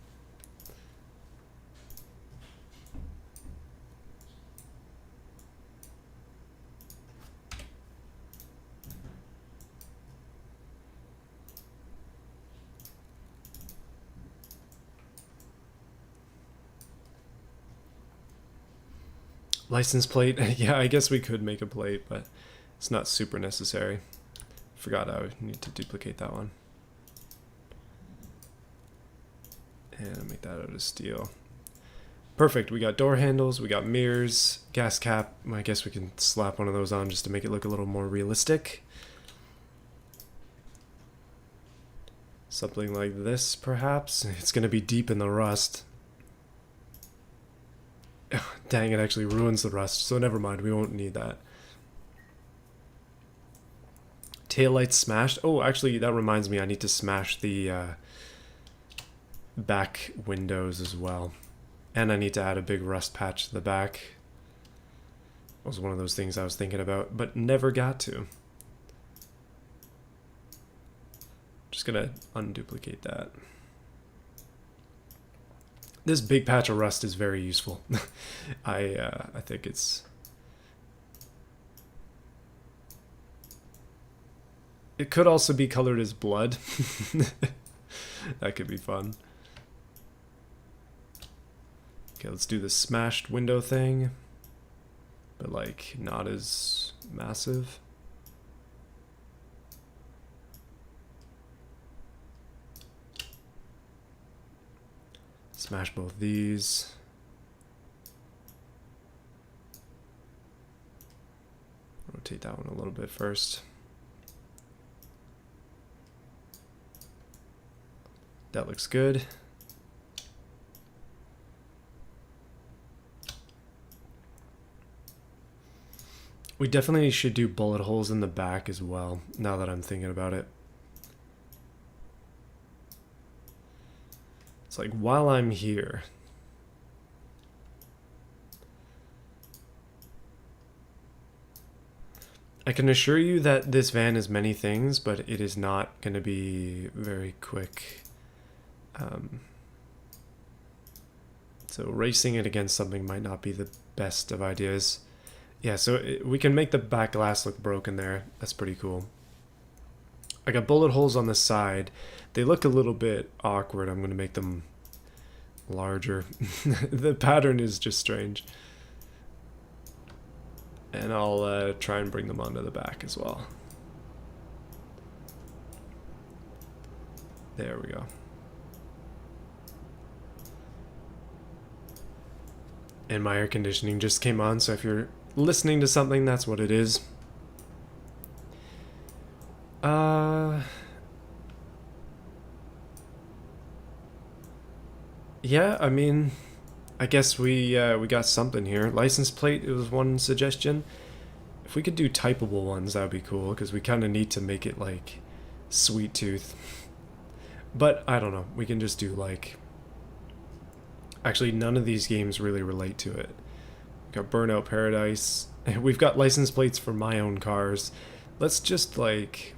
License plate. Yeah, I guess we could make a plate, but it's not super necessary. Forgot I would need to duplicate that one. And make that out of steel. Perfect. We got door handles, we got mirrors, gas cap. I guess we can slap one of those on just to make it look a little more realistic. Something like this, perhaps. It's going to be deep in the rust. Dang, it actually ruins the rust, so never mind, we won't need that. Taillights smashed. Oh, actually, that reminds me, I need to smash the back windows as well. And I need to add a big rust patch to the back. That was one of those things I was thinking about, but never got to. Just gonna unduplicate that. This big patch of rust is very useful. I think it's... It could also be colored as blood. That could be fun. Okay, let's do the smashed window thing. But like, not as massive. Smash both these. Rotate that one a little bit first. That looks good. We definitely should do bullet holes in the back as well, now that I'm thinking about it. It's like, while I'm here, I can assure you that this van is many things, but it is not going to be very quick. So racing it against something might not be the best of ideas. Yeah, so we can make the back glass look broken there. That's pretty cool. I got bullet holes on the side. They look a little bit awkward. I'm going to make them larger. The pattern is just strange. And I'll try and bring them onto the back as well. There we go. And my air conditioning just came on, so if you're listening to something, that's what it is. Yeah, I mean, I guess we got something here. License plate, it was one suggestion. If we could do typable ones, that would be cool, because we kind of need to make it like Sweet Tooth. But I don't know, we can just do like... Actually, none of these games really relate to it. We've got Burnout Paradise. We've got license plates for my own cars. Let's just like...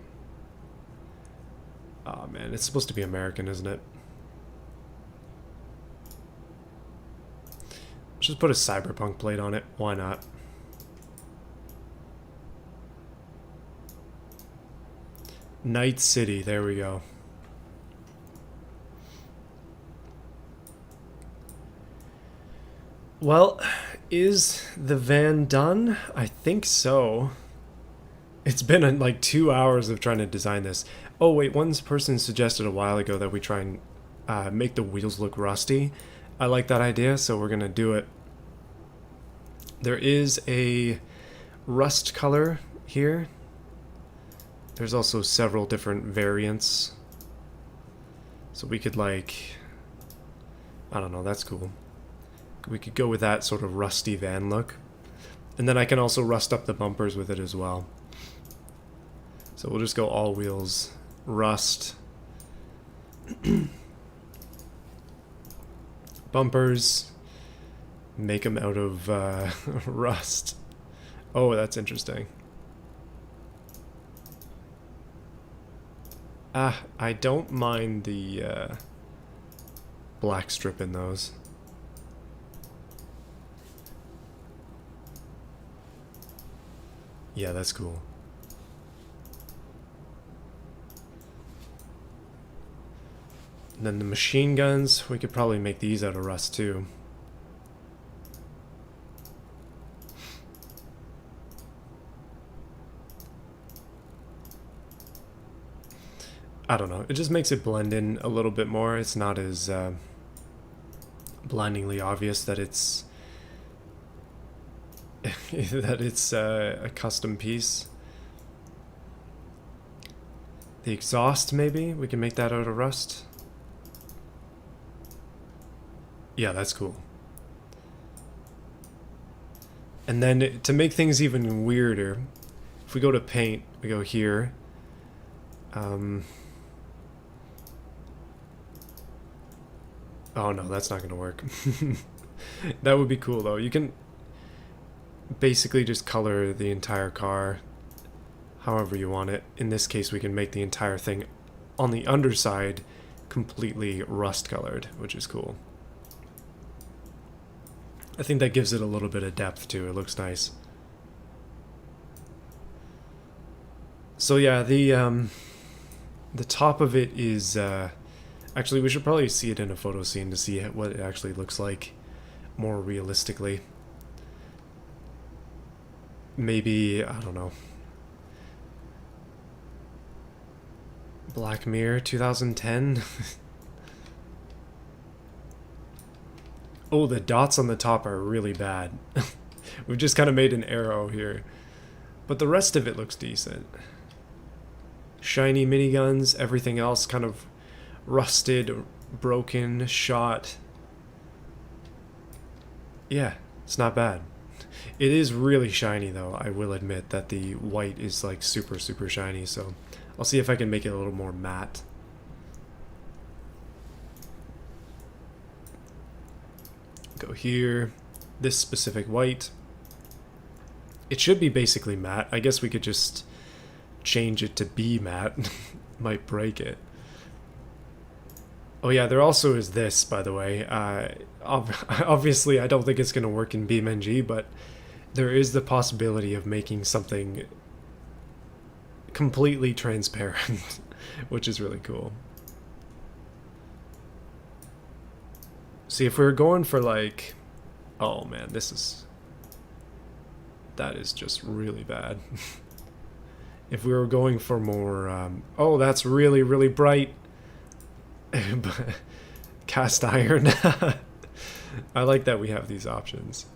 Oh man, it's supposed to be American, isn't it? Let's just put a cyberpunk plate on it. Why not? Night City, there we go. Well, is the van done? I think so. It's been like 2 hours of trying to design this. Oh wait, one person suggested a while ago that we try and make the wheels look rusty. I like that idea, so we're gonna do it. There is a rust color here. There's also several different variants. So we could like, I don't know, that's cool. We could go with that sort of rusty van look. And then I can also rust up the bumpers with it as well. So we'll just go all wheels, rust. Bumpers, make them out of rust. Oh, that's interesting. I don't mind the black strip in those. Yeah, that's cool. And then the machine guns, we could probably make these out of rust too. I don't know, it just makes it blend in a little bit more. It's not as blindingly obvious that it's that it's a custom piece. The exhaust, maybe we can make that out of rust. Yeah, that's cool. And then to make things even weirder, if we go to paint, we go here. Oh no, that's not going to work. That would be cool though. You can basically just color the entire car however you want it. In this case, we can make the entire thing on the underside completely rust colored, which is cool. I think that gives it a little bit of depth too. It looks nice. So yeah, the top of it is actually, we should probably see it in a photo scene to see what it actually looks like more realistically. Maybe, I don't know. Black Mirror 2010. Oh, the dots on the top are really bad. We've just kind of made an arrow here. But the rest of it looks decent. Shiny miniguns, everything else kind of rusted, broken, shot. Yeah, it's not bad. It is really shiny though. I will admit that the white is like super, super shiny, so I'll see if I can make it a little more matte. Go here, this specific white. It should be basically matte. I guess we could just change it to be matte. Might break it. Oh yeah, there also is this, by the way. Obviously, I don't think it's going to work in BeamNG, but there is the possibility of making something completely transparent, which is really cool. See, if we were going for like... Oh man, that is just really bad. If we were going for more... oh, that's really, really bright. Cast iron. I like that we have these options.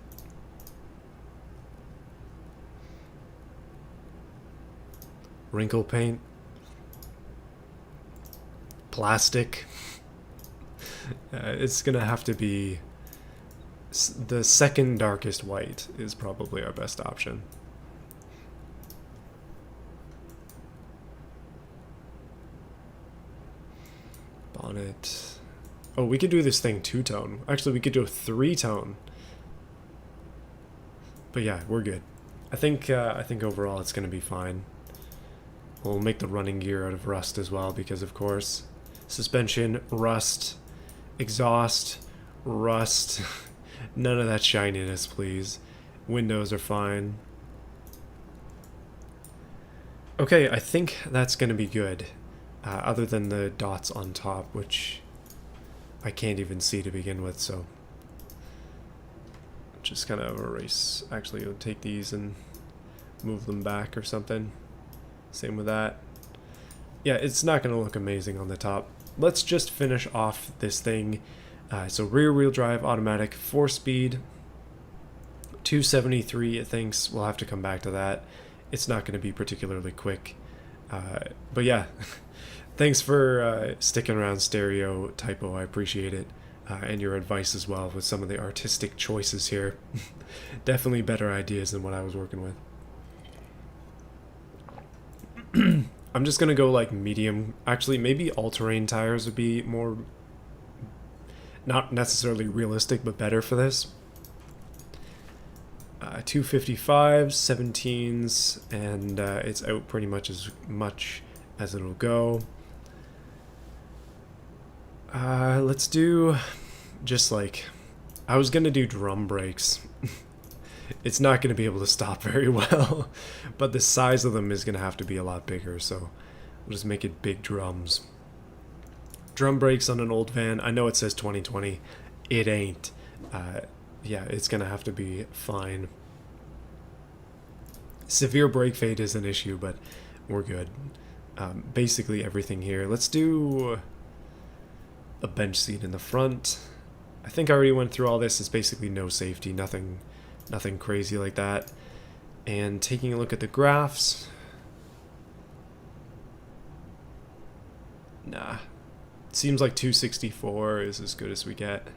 Wrinkle paint. Plastic. It's gonna have to be the second darkest white is probably our best option. Bonnet. Oh, we could do this thing two-tone. Actually, we could do a three-tone. But yeah, we're good. I think overall it's gonna be fine. We'll make the running gear out of rust as well, because of course. Suspension, rust, exhaust, rust. None of that shininess, please. Windows are fine. Okay, I think that's going to be good. Other than the dots on top, which I can't even see to begin with, so just kind of erase. Actually, I'll take these and move them back or something. Same with that. Yeah, it's not going to look amazing on the top. Let's just finish off this thing. So rear wheel drive, automatic, 4-speed, 273 it thinks. We'll have to come back to that. It's not going to be particularly quick. But yeah, thanks for sticking around, Stereo Typo. I appreciate it. And your advice as well with some of the artistic choices here. Definitely better ideas than what I was working with. I'm just going to go like medium. Actually, maybe all-terrain tires would be more, not necessarily realistic, but better for this. 255s, 17s, and it's out pretty much as it'll go. Let's do just like, I was gonna do drum brakes. It's not gonna be able to stop very well, but the size of them is gonna have to be a lot bigger, so we'll just make it big drums. Drum brakes on an old van. I know it says 2020. It ain't. Yeah, it's gonna have to be fine. Severe brake fade is an issue, but we're good. Basically everything here. Let's do a bench seat in the front. I think I already went through all this. It's basically no safety, nothing crazy like that. And taking a look at the graphs. Nah. Seems like 264 is as good as we get.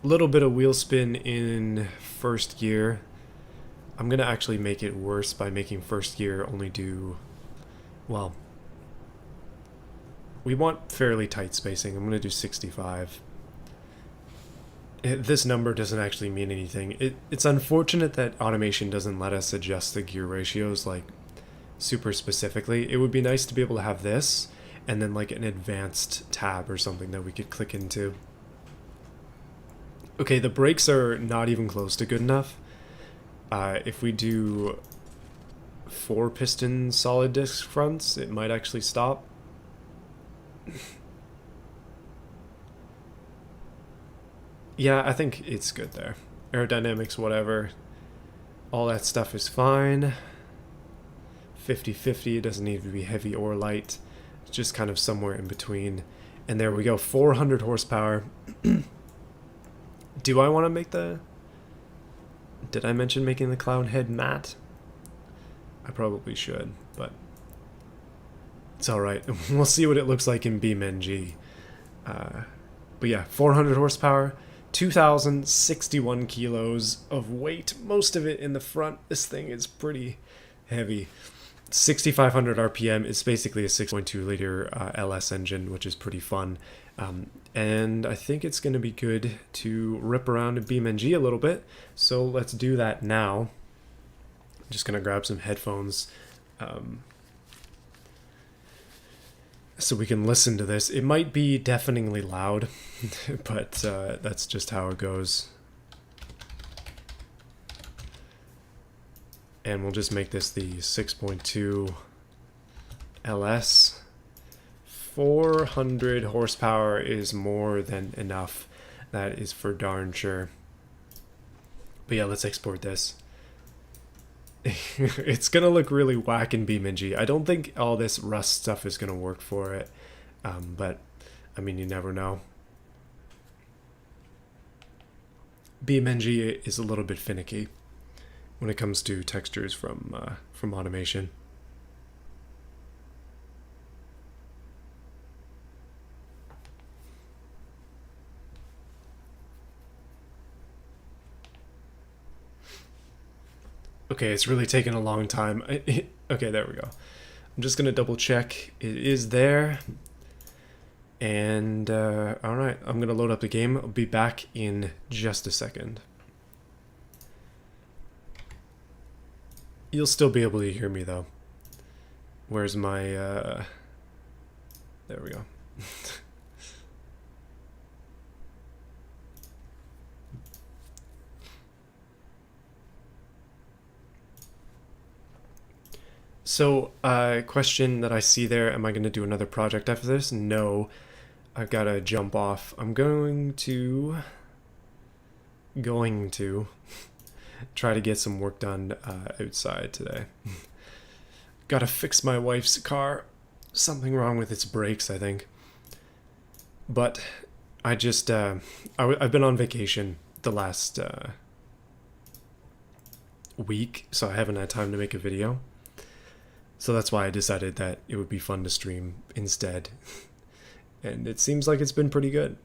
Little bit of wheel spin in first gear. I'm gonna actually make it worse by making first gear only do, well, we want fairly tight spacing. I'm gonna do 65. This number doesn't actually mean anything. It's unfortunate that automation doesn't let us adjust the gear ratios like super specifically. It would be nice to be able to have this and then like an advanced tab or something that we could click into. Okay, the brakes are not even close to good enough. If we do 4 piston solid disc fronts, it might actually stop. Yeah, I think it's good there. Aerodynamics, whatever. All that stuff is fine. 50-50, it doesn't need to be heavy or light. It's just kind of somewhere in between. And there we go, 400 horsepower. Do I want to make the... Did I mention making the clown head matte? I probably should, but it's alright. We'll see what it looks like in BeamNG. But yeah, 400 horsepower, 2,061 kilos of weight, most of it in the front. This thing is pretty heavy. 6,500 RPM. It's basically a 6.2 liter LS engine, which is pretty fun. And I think it's going to be good to rip around in BeamNG a little bit. So let's do that now. I'm just going to grab some headphones so we can listen to this. It might be deafeningly loud, but that's just how it goes. And we'll just make this the 6.2 LS. 400 horsepower is more than enough. That is for darn sure. But yeah, let's export this. It's gonna look really whack in BeamNG. I don't think all this rust stuff is gonna work for it. But I mean, you never know. BeamNG is a little bit finicky when it comes to textures from automation. Okay, it's really taken a long time. Okay, there we go. I'm just gonna double check. It is there. And all right, I'm gonna load up the game. I'll be back in just a second. You'll still be able to hear me though. Where's my, there we go. So, question that I see there, am I going to do another project after this? No, I've got to jump off. I'm going to try to get some work done outside today. Got to fix my wife's car. Something wrong with its brakes, I think. But I just, I've been on vacation the last week, so I haven't had time to make a video. So that's why I decided that it would be fun to stream instead. And it seems like it's been pretty good.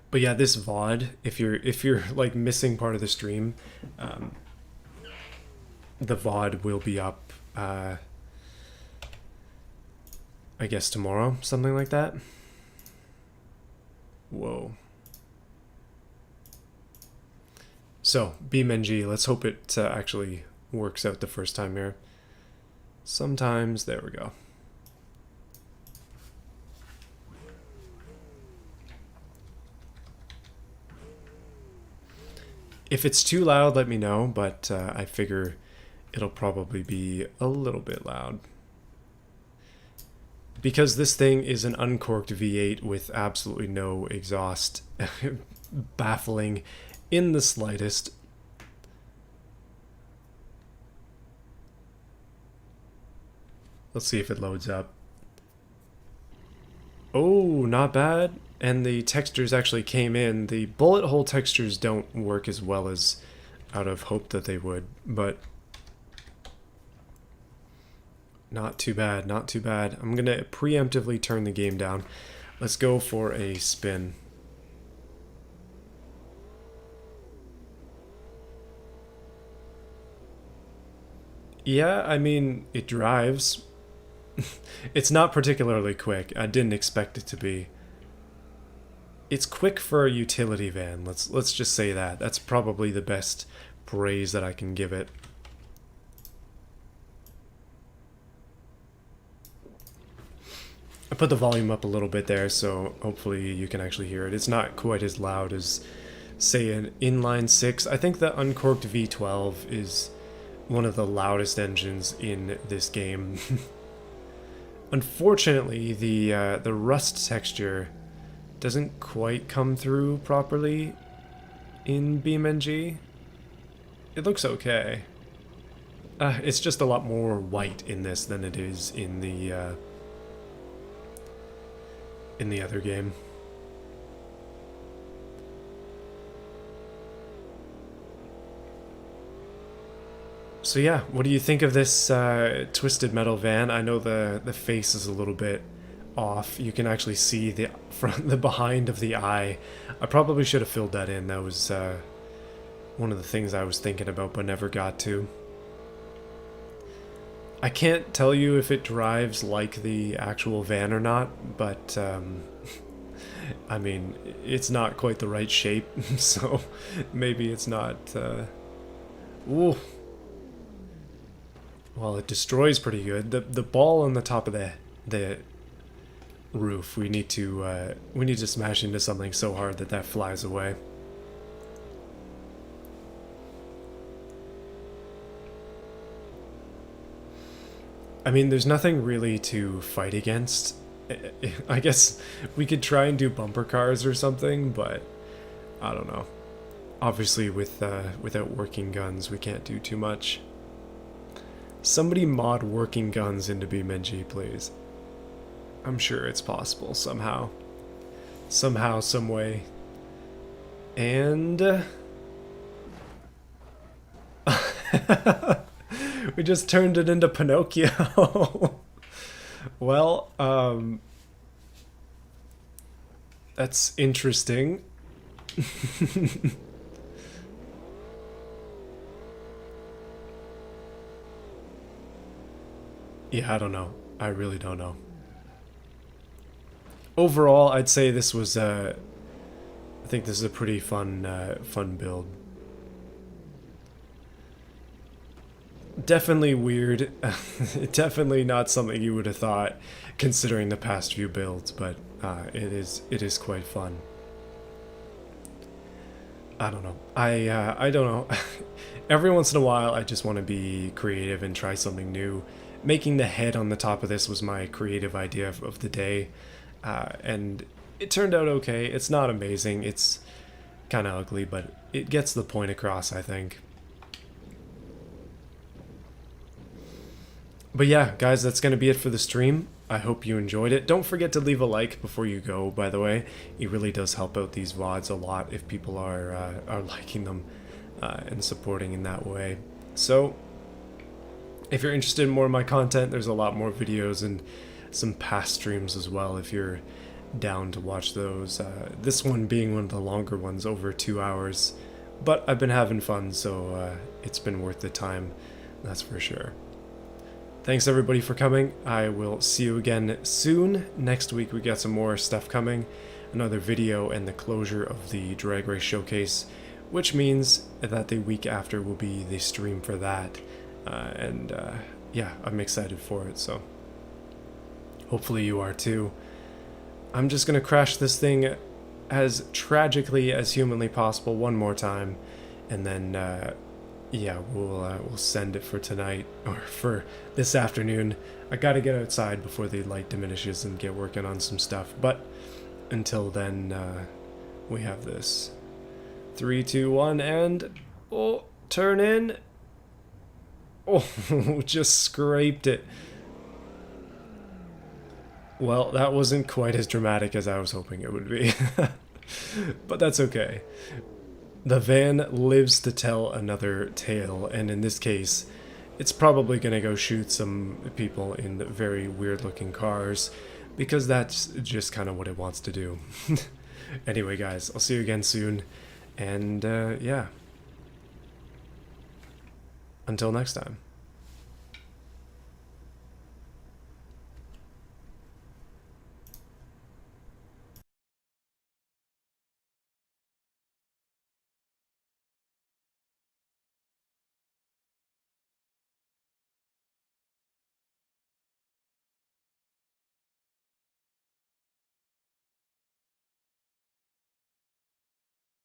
But yeah, this VOD, if you're like missing part of the stream, the VOD will be up, I guess tomorrow, something like that. Whoa. So, BeamNG, let's hope it actually works out the first time here. Sometimes, there we go. If it's too loud, let me know, but I figure it'll probably be a little bit loud. Because this thing is an uncorked V8 with absolutely no exhaust, baffling in the slightest. Let's see if it loads up. Oh, not bad. And the textures actually came in. The bullet hole textures don't work as well as out of hope that they would, but not too bad, not too bad. I'm gonna preemptively turn the game down. Let's go for a spin. Yeah, I mean, it drives. It's not particularly quick. I didn't expect it to be. It's quick for a utility van. Let's just say that. That's probably the best praise that I can give it. I put the volume up a little bit there, so hopefully you can actually hear it. It's not quite as loud as, say, an inline 6. I think the uncorked V12 is one of the loudest engines in this game. Unfortunately, the rust texture doesn't quite come through properly in BeamNG. It looks okay. It's just a lot more white in this than it is in the other game. So yeah, what do you think of this twisted metal van? I know the face is a little bit off. You can actually see the front, the behind of the eye. I probably should have filled that in. That was one of the things I was thinking about but never got to. I can't tell you if it drives like the actual van or not, but I mean, it's not quite the right shape, so maybe it's not... Ooh. Well, it destroys pretty good. The ball on the top of the roof, we need to smash into something so hard that that flies away. I mean, there's nothing really to fight against. I guess we could try and do bumper cars or something, but I don't know. Obviously, without working guns, we can't do too much. Somebody mod working guns into BeamNG, please. I'm sure it's possible somehow. Somehow, some way. And... we just turned it into Pinocchio. Well, that's interesting. Yeah, I don't know. I really don't know. Overall, I'd say this was I think this is a pretty fun build. Definitely weird. Definitely not something you would have thought considering the past few builds, but it is quite fun. I don't know. I don't know. Every once in a while, I just want to be creative and try something new. Making the head on the top of this was my creative idea of the day, and it turned out okay. It's not amazing. It's kind of ugly, but it gets the point across, I think. But yeah, guys, that's going to be it for the stream. I hope you enjoyed it. Don't forget to leave a like before you go, by the way. It really does help out these VODs a lot if people are liking them and supporting in that way. So, if you're interested in more of my content, there's a lot more videos and some past streams as well if you're down to watch those. This one being one of the longer ones, over 2 hours. But I've been having fun, so it's been worth the time, that's for sure. Thanks everybody for coming. I will see you again soon. Next week we got some more stuff coming. Another video and the closure of the Drag Race Showcase, which means that the week after will be the stream for that. Yeah, I'm excited for it, so hopefully you are too. I'm just gonna crash this thing as tragically as humanly possible one more time, and then yeah, we'll send it for tonight, or for this afternoon. I gotta get outside before the light diminishes and get working on some stuff, but until then, we have this. 3, 2, 1, and oh, turn in. Oh, just scraped it. Well, that wasn't quite as dramatic as I was hoping it would be. But that's okay. The van lives to tell another tale, and in this case, it's probably gonna go shoot some people in very weird looking cars, because that's just kind of what it wants to do. Anyway, guys, I'll see you again soon, and yeah. Until next time.